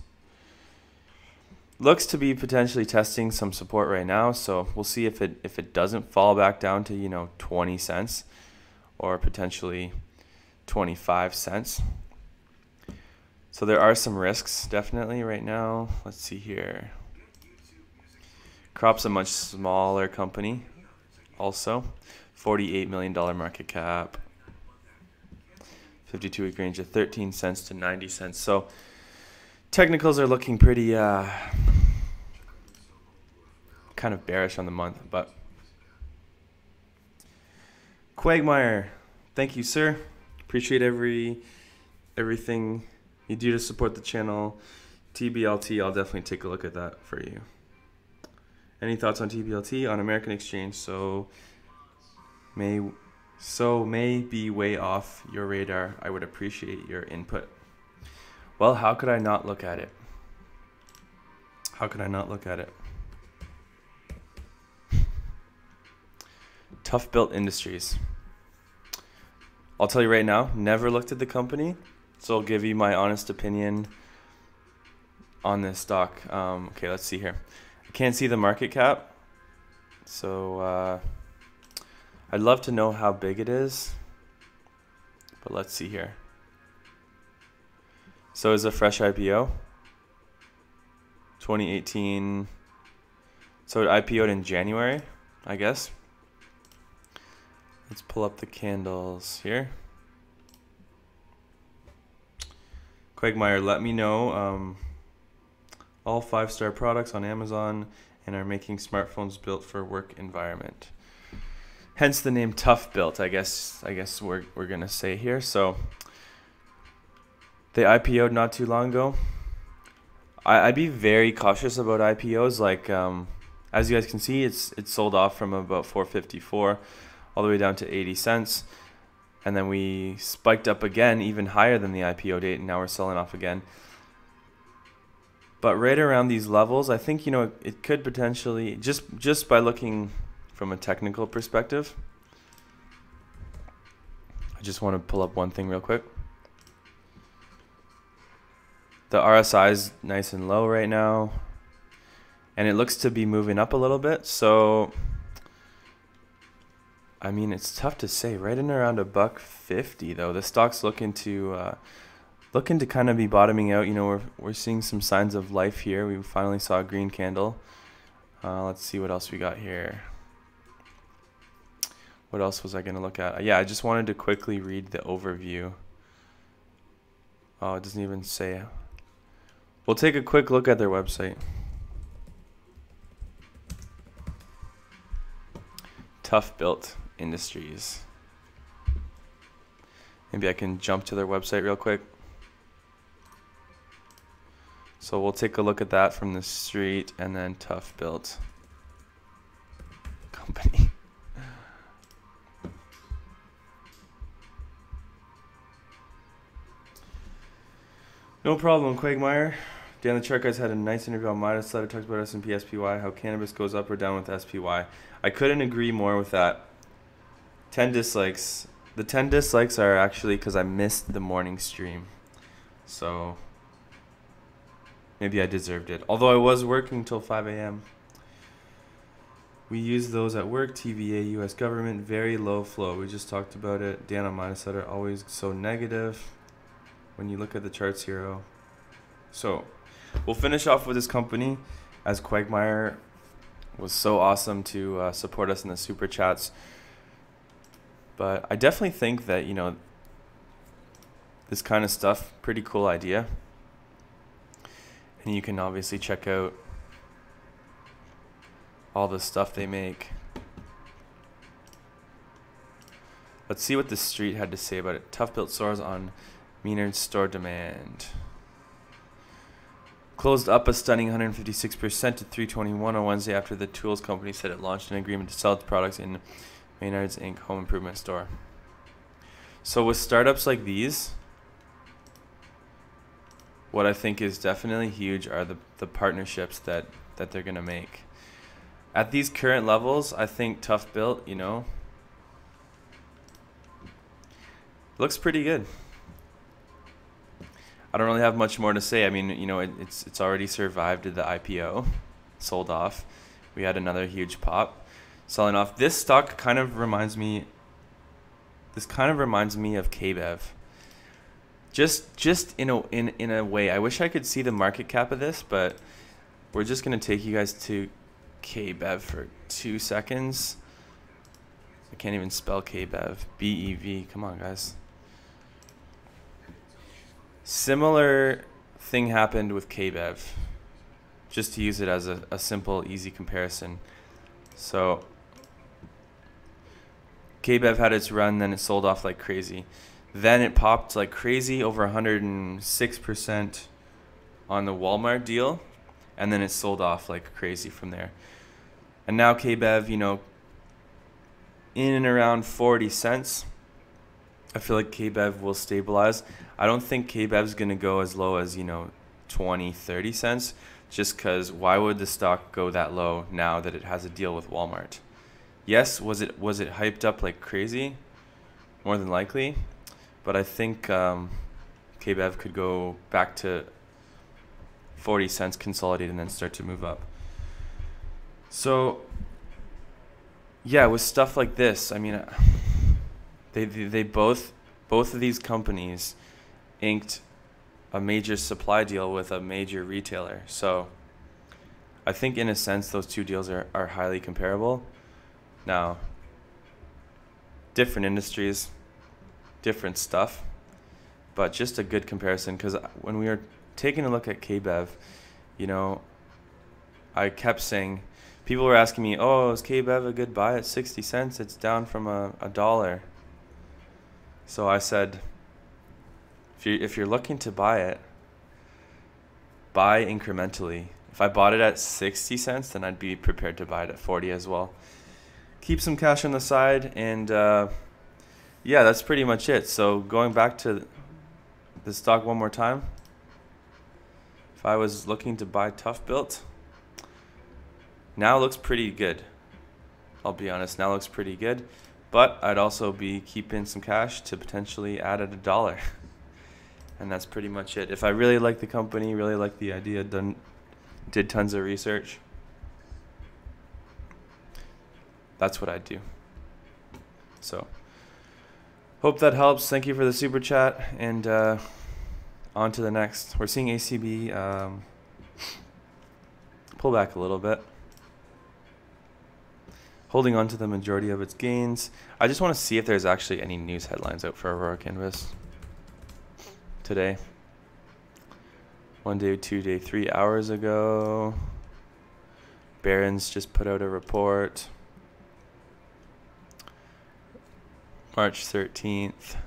Looks to be potentially testing some support right now, so we'll see if it doesn't fall back down to, you know, 20 cents or potentially 25 cents. So there are some risks definitely right now. Let's see here. Crop's a much smaller company also. $48 million market cap. 52-week range of 13 cents to 90 cents. So technicals are looking pretty kind of bearish on the month, but Quagmire, thank you, sir. Appreciate everything you do to support the channel. TBLT, I'll definitely take a look at that for you. Any thoughts on TBLT on American Exchange? So may be way off your radar. I would appreciate your input. Well, how could I not look at it? How could I not look at it? Tough Built Industries. I'll tell you right now, never looked at the company, so I'll give you my honest opinion on this stock. Okay, let's see here. I can't see the market cap, so I'd love to know how big it is, but let's see here. So it's a fresh IPO, 2018. So it IPO'd in January, I guess. Let's pull up the candles here. Quagmire, let me know. All 5-star products on Amazon and are making smartphones built for work environment. Hence the name Tough Built, I guess we're gonna say here. So they IPO'd not too long ago. I'd be very cautious about IPOs. Like as you guys can see, it's sold off from about 454 all the way down to 80 cents. And then we spiked up again, even higher than the IPO date, and now we're selling off again. But right around these levels, I think, you know, it could potentially, just by looking from a technical perspective. I just want to pull up one thing real quick. The RSI is nice and low right now, and it looks to be moving up a little bit. So I mean, it's tough to say. Right in around $1.50 though. The stock's looking to kind of be bottoming out. You know, we're seeing some signs of life here. We finally saw a green candle. Let's see what else we got here. What else was I going to look at? Yeah, I just wanted to quickly read the overview. Oh, it doesn't even say. We'll take a quick look at their website. Tough Built Industries. Maybe I can jump to their website real quick. So we'll take a look at that from the street, and then Tough Built Company. No problem, Quagmire. Dan the Chart Guys had a nice interview on Midas Letter, talks about S&P SPY, how cannabis goes up or down with SPY. I couldn't agree more with that. 10 dislikes. The 10 dislikes are actually because I missed the morning stream. So maybe I deserved it. Although I was working till 5 a.m. We use those at work. TVA, U.S. government, very low flow. We just talked about it. Dan on Minnesota, always so negative when you look at the charts here. So we'll finish off with this company, as Quagmire was so awesome to support us in the super chats. But I definitely think that, you know, this kind of stuff, pretty cool idea. And you can obviously check out all the stuff they make. Let's see what the street had to say about it. Tough built Soars on Maynard's store demand. Closed up a stunning 156% to 321 on Wednesday after the tools company said it launched an agreement to sell its products in Maynard's Inc. home improvement store. So with startups like these, what I think is definitely huge are the partnerships that they're going to make. At these current levels, I think Tough Built, you know, looks pretty good. I don't really have much more to say. I mean, you know, it's already survived the IPO, sold off. We had another huge pop, selling off. This stock kind of reminds me. This kind of reminds me of KBev. Just in a way. I wish I could see the market cap of this, but we're just gonna take you guys to KBev for 2 seconds. I can't even spell KBev. BEV. Come on, guys. Similar thing happened with KBev. Just to use it as a simple, easy comparison. So KBev had its run, then it sold off like crazy. Then it popped like crazy, over 106% on the Walmart deal, and then it sold off like crazy from there. And now KBev, you know, in and around 40 cents. I feel like KBev will stabilize. I don't think KBev is going to go as low as, you know, 20, 30 cents, just because why would the stock go that low now that it has a deal with Walmart? Yes, was it hyped up like crazy? More than likely. But I think KBev could go back to 40 cents, consolidate, and then start to move up. So, yeah, with stuff like this, I mean, they both of these companies inked a major supply deal with a major retailer. So, I think in a sense those two deals are highly comparable. Now, different industries, different stuff, but just a good comparison, because when we were taking a look at KBev, you know, I kept saying, people were asking me, oh, is KBev a good buy at 60 cents? It's down from a dollar. So I said, if you're looking to buy it, buy incrementally. If I bought it at 60 cents, then I'd be prepared to buy it at 40 as well. Keep some cash on the side, and yeah, that's pretty much it. So going back to the stock one more time, if I was looking to buy Tough Built, now looks pretty good. I'll be honest, now looks pretty good, but I'd also be keeping some cash to potentially add at $1. And that's pretty much it. If I really like the company, really like the idea, did tons of research, that's what I'd do. So, hope that helps. Thank you for the super chat, and on to the next. We're seeing ACB pull back a little bit, holding on to the majority of its gains. I just want to see if there's actually any news headlines out for Aurora Cannabis today. 1 day, 2 day, 3 hours ago. Barron's just put out a report. March 13th.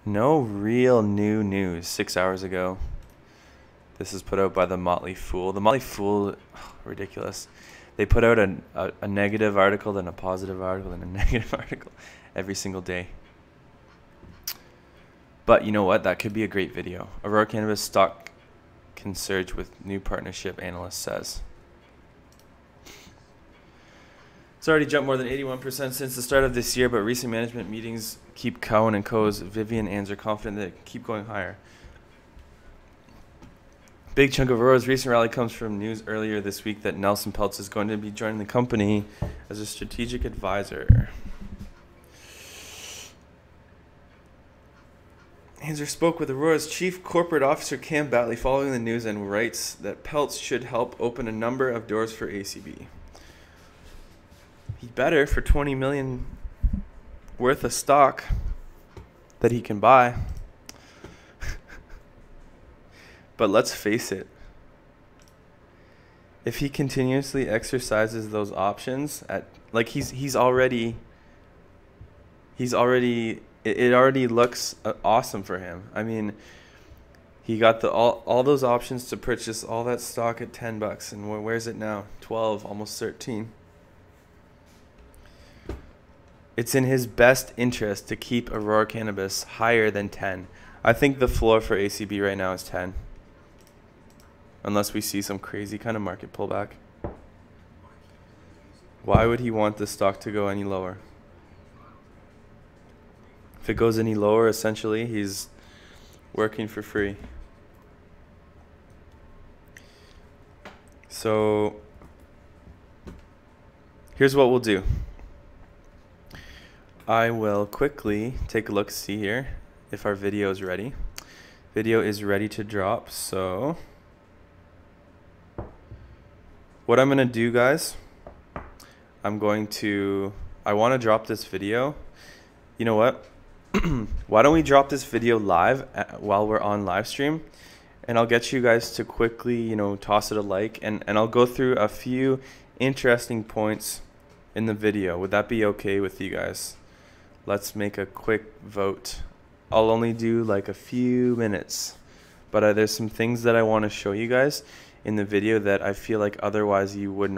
No real new news. 6 hours ago. This is put out by the Motley Fool. The Motley Fool, ridiculous. They put out a negative article, then a positive article, then a negative article every single day. But you know what? That could be a great video. Aurora Cannabis stock can surge with new partnership, analyst says. It's already jumped more than 81% since the start of this year, but recent management meetings keep Cowen and Co.'s Vivian Ans are confident that it can keep going higher. Big chunk of Aurora's recent rally comes from news earlier this week that Nelson Peltz is going to be joining the company as a strategic advisor. Hanser spoke with Aurora's chief corporate officer Cam Batley following the news and writes that Peltz should help open a number of doors for ACB. He better for $20 million worth of stock that he can buy. But let's face it, if he continuously exercises those options at like he's already it already looks awesome for him. I mean, he got all those options to purchase all that stock at $10, and where's it now? 12, almost 13. It's in his best interest to keep Aurora Cannabis higher than 10. I think the floor for ACB right now is 10. Unless we see some crazy kind of market pullback. Why would he want the stock to go any lower? If it goes any lower, essentially, he's working for free. So, here's what we'll do. I will quickly take a look, see here, if our video is ready. Video is ready to drop, so what I'm going to do, guys, I want to drop this video. You know what? Why don't we drop this video live while we're on live stream, and I'll get you guys to quickly, toss it a like, and I'll go through a few interesting points in the video. Would that be okay with you guys? Let's make a quick vote. I'll only do like a few minutes, but there's some things that I want to show you guys in the video that I feel like otherwise you'd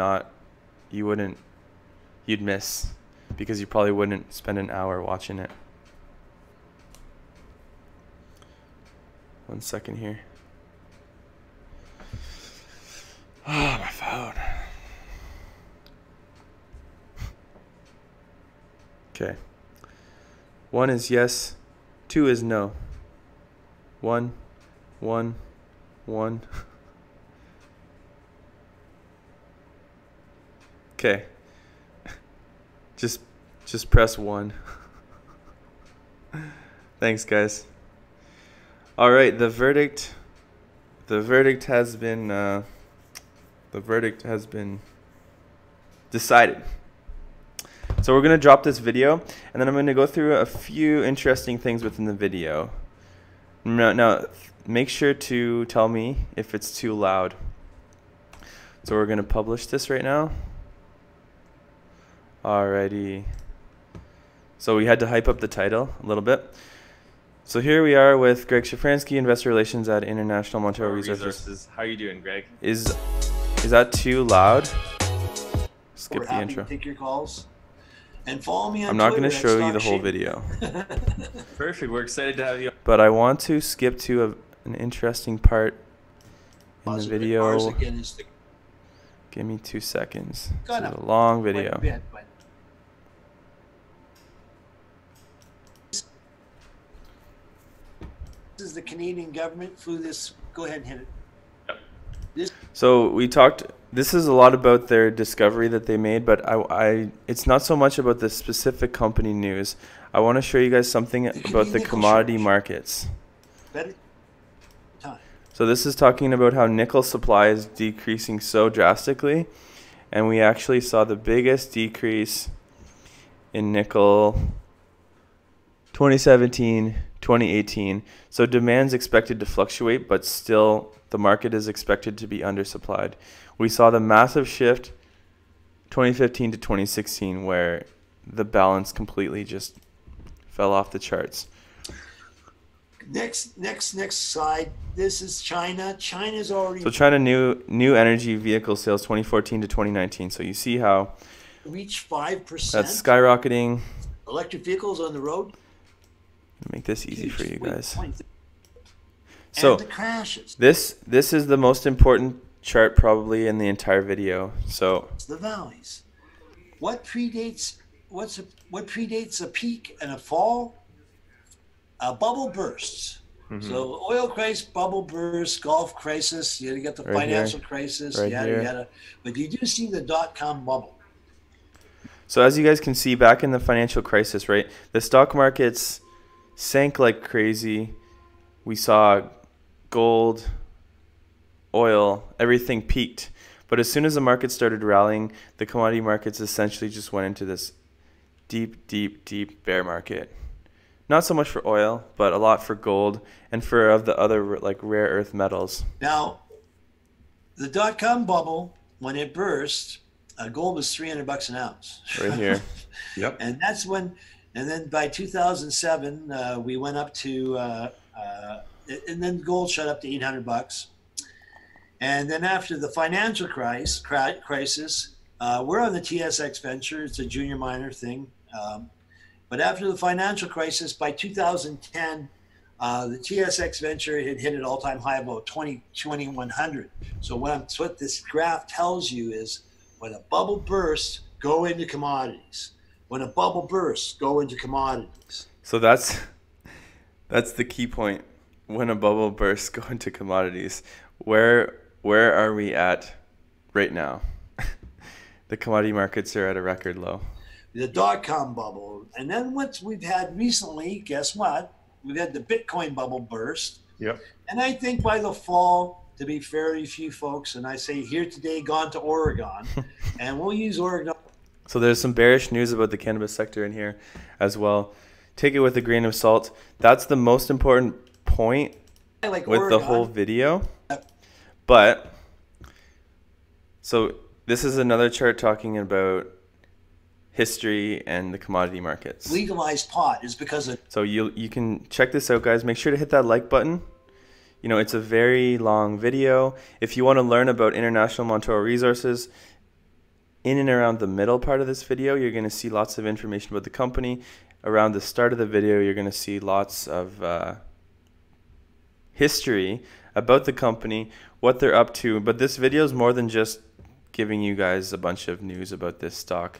miss, because you probably wouldn't spend an hour watching it. 1 second here. Oh, my phone. Okay. 1 is yes, 2 is no. 1, 1, 1. Okay. Just press 1. Thanks, guys. All right, the verdict has been decided. So we're going to drop this video, and then I'm going to go through a few interesting things within the video. Now, make sure to tell me if it's too loud. So we're going to publish this right now. Alrighty. So we had to hype up the title a little bit. So here we are with Greg Shafransky, Investor Relations at International Montreal Resources. How are you doing, Greg? Is that too loud? Skip the intro. Take your calls. And follow me on I'm not going to Twitter show you the whole video. Perfect. We're excited to have you. But I want to skip to an interesting part in the video. Give me 2 seconds. This is a long video. This is the Canadian government flew this. Go ahead and hit it. Yep. So we talked. This is a lot about their discovery that they made, but it's not so much about the specific company news. I want to show you guys something about the commodity markets. Better time. So this is talking about how nickel supply is decreasing so drastically, and we actually saw the biggest decrease in nickel 2017, 2018. So demand's expected to fluctuate, but still the market is expected to be undersupplied. We saw the massive shift 2015 to 2016 where the balance completely just fell off the charts. Next slide. This is China. China's already China new energy vehicle sales 2014 to 2019. So you see how reached 5%. that's skyrocketing. Electric vehicles on the road. Make this easy for you guys. So the crashes. This is the most important chart probably in the entire video. So the valleys. What predates a peak and a fall? A bubble bursts. So oil price, bubble burst, Gulf crisis, you get the Right financial here. crisis, Right yada, here. yada. But you do see the dot-com bubble. So as you guys can see, back in the financial crisis, right, the stock markets sank like crazy. We saw gold, oil, everything peaked. But as soon as the market started rallying, the commodity markets essentially just went into this deep, deep, deep bear market. Not so much for oil, but a lot for gold and for of the other like rare earth metals. Now, the dot-com bubble, when it burst, gold was $300 an ounce. Right here. Yep. And that's when, and then by 2007, we went up to, and then gold shot up to $800. And then after the financial crisis, we're on the TSX venture. It's a junior miner thing. But after the financial crisis, by 2010, the TSX venture had hit an all-time high of about 2,100. So what this graph tells you is when a bubble bursts, go into commodities. When a bubble bursts, go into commodities. So that's the key point. When a bubble bursts, go into commodities. Where are we at right now? The commodity markets are at a record low. The dot-com bubble. And then what we've had recently, guess what? We've had the Bitcoin bubble burst. Yep. And I think by the fall, to be very few folks, and I say here today, gone to Oregon, and we'll use Oregon. So there's some bearish news about the cannabis sector in here as well. Take it with a grain of salt. That's the most important point Like with Oregon. the whole video. But, so this is another chart talking about history and the commodity markets. Legalized pot is because of So you can check this out, guys. Make sure to hit that like button. You know, it's a very long video. If you want to learn about International Montoro Resources, in and around the middle part of this video, you're going to see lots of information about the company. Around the start of the video, you're going to see lots of history about the company, what they're up to. But this video is more than just giving you guys a bunch of news about this stock.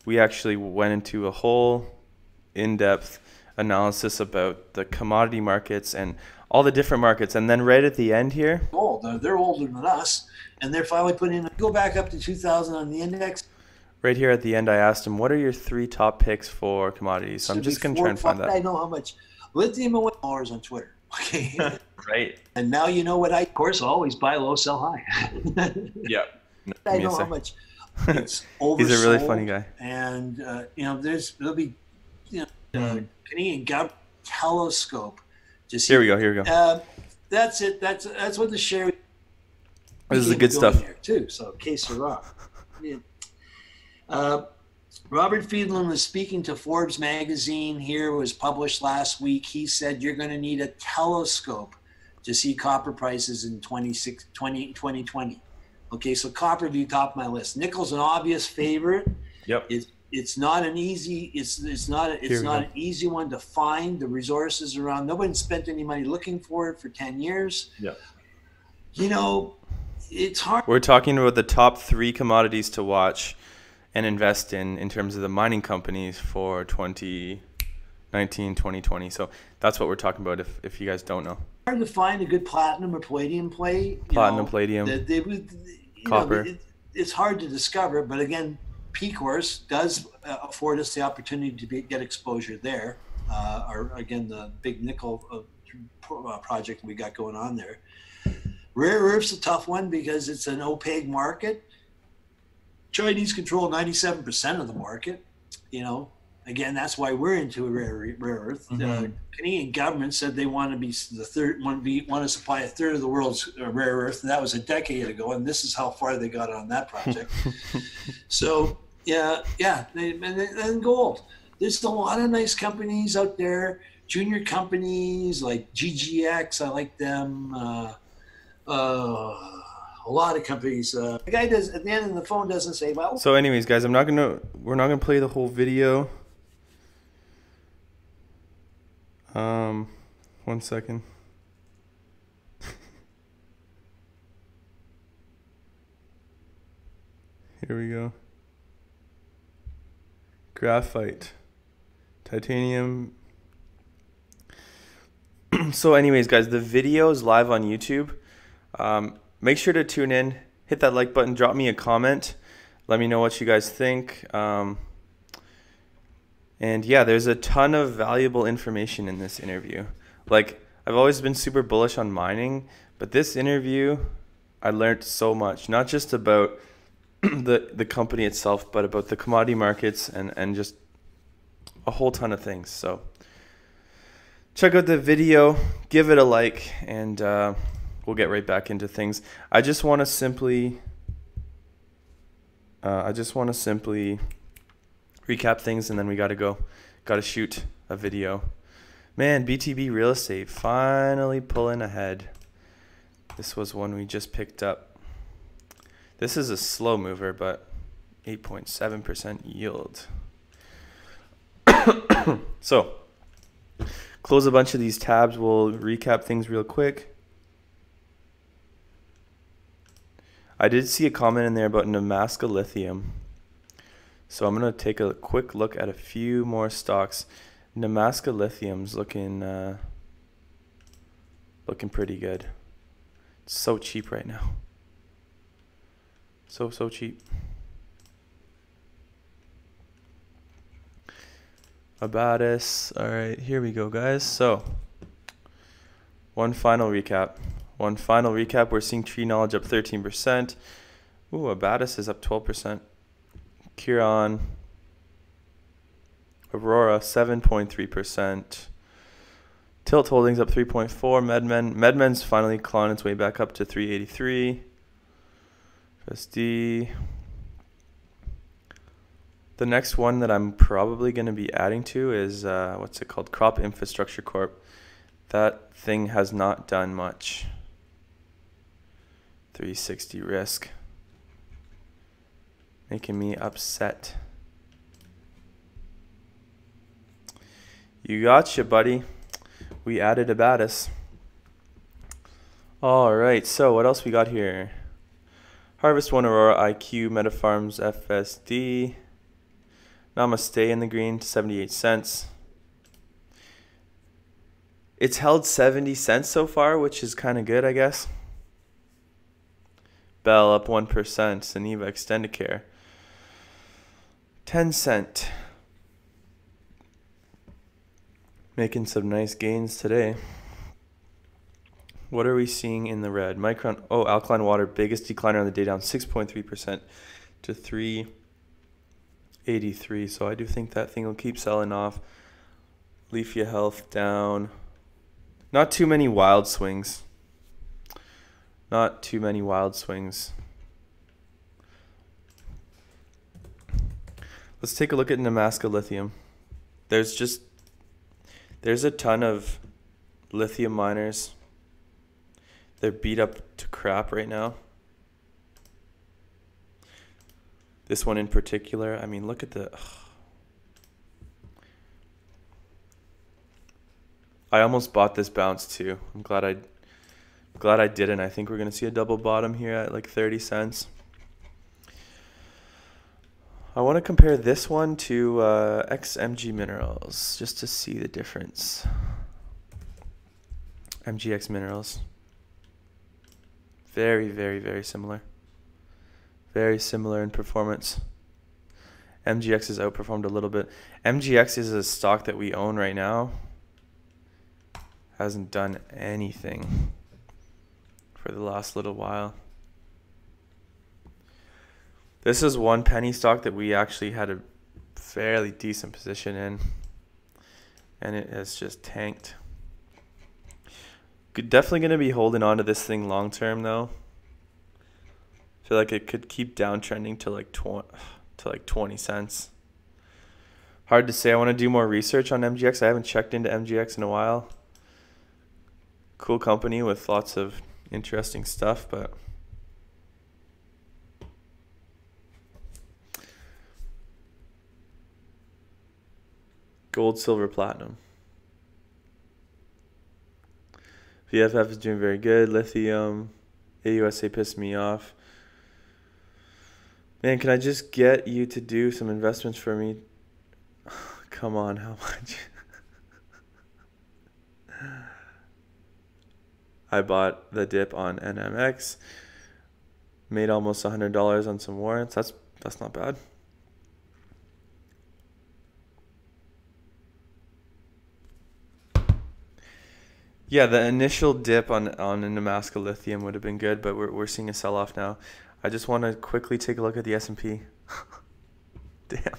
We actually went into a whole in-depth analysis about the commodity markets and all the different markets. And then right at the end here, gold. They're older than us, and they're finally putting in. Go back up to 2000 on the index. right here at the end, I asked him, what are your 3 top picks for commodities? So I'm just going to try and find that. I know how much lithium and followers on Twitter. Okay. Right. And now you know what of course, always buy low, sell high. Yep. I me a know how sec. much it's oversold. He's a really funny guy. And, there'll be, Canadian government telescope. Just Here we go. That's it. That's what the share. This is the good stuff. Here too. So, in case you're wrong. Robert Friedland was speaking to Forbes magazine here, was published last week. He said you're going to need a telescope to see copper prices in 2020. Okay, so copper would be top of my list. Nickel's an obvious favorite. Yep. It's not an easy an easy one to find. The resources around, nobody spent any money looking for it for 10 years. Yep. It's hard. We're talking about the top 3 commodities to watch and invest in terms of the mining companies for 2019, 2020. So that's what we're talking about if you guys don't know. Hard to find a good platinum or palladium play. Platinum, palladium, copper. It's hard to discover, but again, P-Course does afford us the opportunity to get exposure there. Or again, the big nickel project we got going on there. Rare earth's a tough one because it's an opaque market. Chinese control 97% of the market. Again, that's why we're into rare earth. The Canadian government said they want to be the third, want to supply a third of the world's rare earth, and that was a decade ago. And this is how far they got on that project. So and gold. There's a lot of nice companies out there, junior companies like GGX. I like them. A lot of companies. The guy does at the end of the phone doesn't say, well. So anyways, guys, we're not gonna play the whole video. 1 second. Here we go. Graphite, titanium. So anyways, guys, the video is live on YouTube. Make sure to tune in, hit that like button, drop me a comment. Let me know what you guys think. And yeah, there's a ton of valuable information in this interview. Like, I've always been super bullish on mining, but this interview, I learned so much, not just about the company itself, but about the commodity markets and just a whole ton of things. So check out the video, give it a like, and we'll get right back into things. I just want to simply recap things, and then we gotta shoot a video. Man, BTB real estate finally pulling ahead. This was one we just picked up. This is a slow mover, but 8.7% yield. So close a bunch of these tabs. We'll recap things real quick. I did see a comment in there about Nemaska Lithium. So I'm going to take a quick look at a few more stocks. Nemaska Lithium's looking pretty good. It's so cheap right now. So cheap. Abatis. All right, here we go, guys. So one final recap. We're seeing Tree Knowledge up 13%. Ooh, Abatis is up 12%. Curon. Aurora 7.3%. Tilt Holdings up 3.4%. MedMen's finally clawing its way back up to 383. FSD. The next one that I'm probably going to be adding to is what's it called? Crop Infrastructure Corp. That thing has not done much. 360 risk. Making me upset. You gotcha, buddy. We added Abatis. All right, so what else we got here? Harvest One, Aurora, IQ, MetaFarms, FSD. Namaste in the green, 78 cents. It's held 70 cents so far, which is kind of good, I guess. Bell up 1%. Saniva Extendicare, 10 cent. Making some nice gains today. What are we seeing in the red? Micron, Alkaline Water, biggest decliner on the day, down 6.3% to 383. So I do think that thing will keep selling off. Leafia Health down. Not too many wild swings. Let's take a look at Nemaska Lithium. There's a ton of lithium miners. They're beat up to crap right now. This one in particular, I mean, look at the... I almost bought this bounce too. I'm glad I didn't. I think we're going to see a double bottom here at like 30 cents. I want to compare this one to XMG Minerals just to see the difference. MGX Minerals. Very, very, very similar. Very similar in performance. MGX has outperformed a little bit. MGX is a stock that we own right now. Hasn't done anything for the last little while. This is one penny stock that we actually had a fairly decent position in, and it has just tanked. Definitely going to be holding on to this thing long term though. I feel like it could keep downtrending to like 20 cents. Hard to say. I want to do more research on MGX. I haven't checked into MGX in a while. Cool company with lots of interesting stuff, but gold, silver, platinum. VFF is doing very good. Lithium, AUSA pissed me off. Man, can I just get you to do some investments for me? Come on, how much? I bought the dip on NMX, made almost $100 on some warrants. That's not bad. Yeah, the initial dip on Nemaska Lithium would have been good, but we're seeing a sell-off now. I just want to quickly take a look at the S&P. Damn.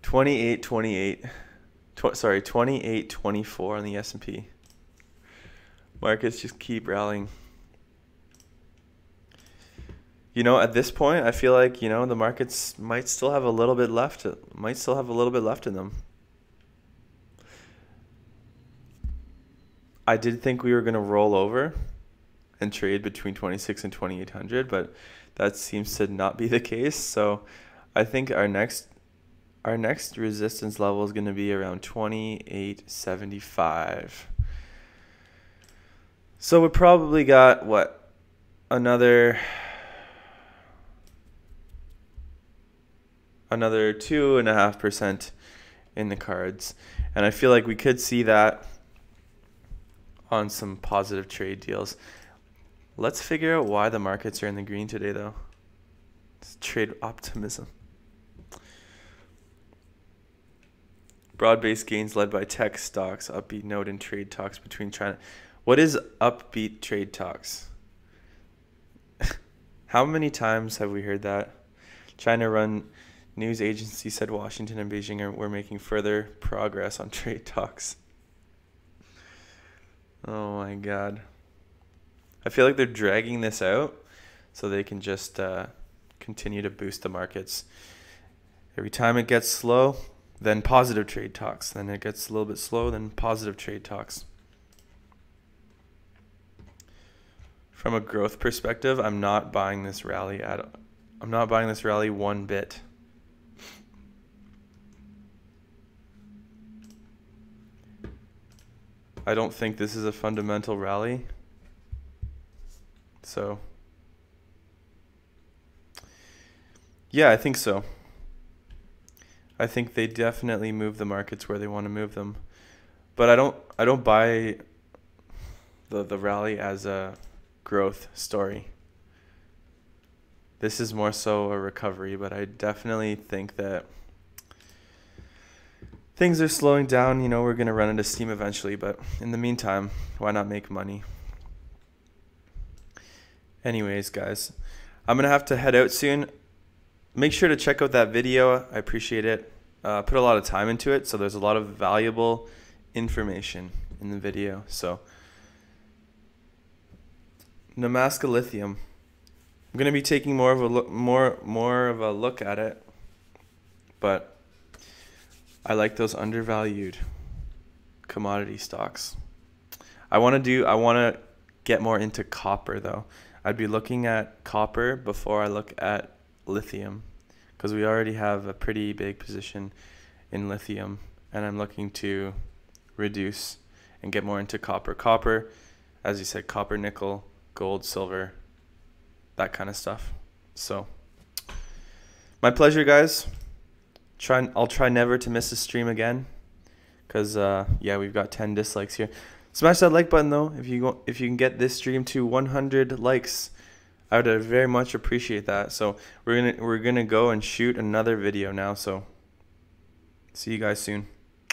28.24 on the S&P. Markets just keep rallying. You know, at this point, I feel like, you know, the markets might still have a little bit left. Might still have a little bit left in them. I did think we were going to roll over and trade between 26 and 2800, but that seems to not be the case. So I think our next resistance level is going to be around 2875. So we probably got what, another 2.5% in the cards, and I feel like we could see that on some positive trade deals. Let's figure out why the markets are in the green today, though. It's trade optimism. Broad-based gains led by tech stocks. Upbeat note in trade talks between China. What is upbeat trade talks? How many times have we heard that? China-run news agency said Washington and Beijing were making further progress on trade talks. Oh my God. I feel like they're dragging this out so they can just continue to boost the markets. Every time it gets slow, then positive trade talks. Then it gets a little bit slow, then positive trade talks. From a growth perspective, I'm not buying this rally one bit. I don't think this is a fundamental rally. So yeah, I think so. I think they definitely move the markets where they want to move them. But I don't buy the rally as a growth story. This is more so a recovery, but I definitely think that things are slowing down. You know, we're going to run into steam eventually, but in the meantime, why not make money? Anyways, guys, I'm going to have to head out soon. Make sure to check out that video. I appreciate it. Put a lot of time into it, so there's a lot of valuable information in the video. So Nemaska Lithium. I'm going to be taking more of a look at it, but I like those undervalued commodity stocks. I want to get more into copper though. I'd be looking at copper before I look at lithium, because we already have a pretty big position in lithium, and I'm looking to reduce and get more into copper. Copper, as you said, copper, nickel, gold, silver, that kind of stuff. So my pleasure, guys. I'll try never to miss a stream again, because yeah, we've got 10 dislikes here. Smash that like button though if you can get this stream to 100 likes. I would very much appreciate that. So we're gonna go and shoot another video now. So see you guys soon.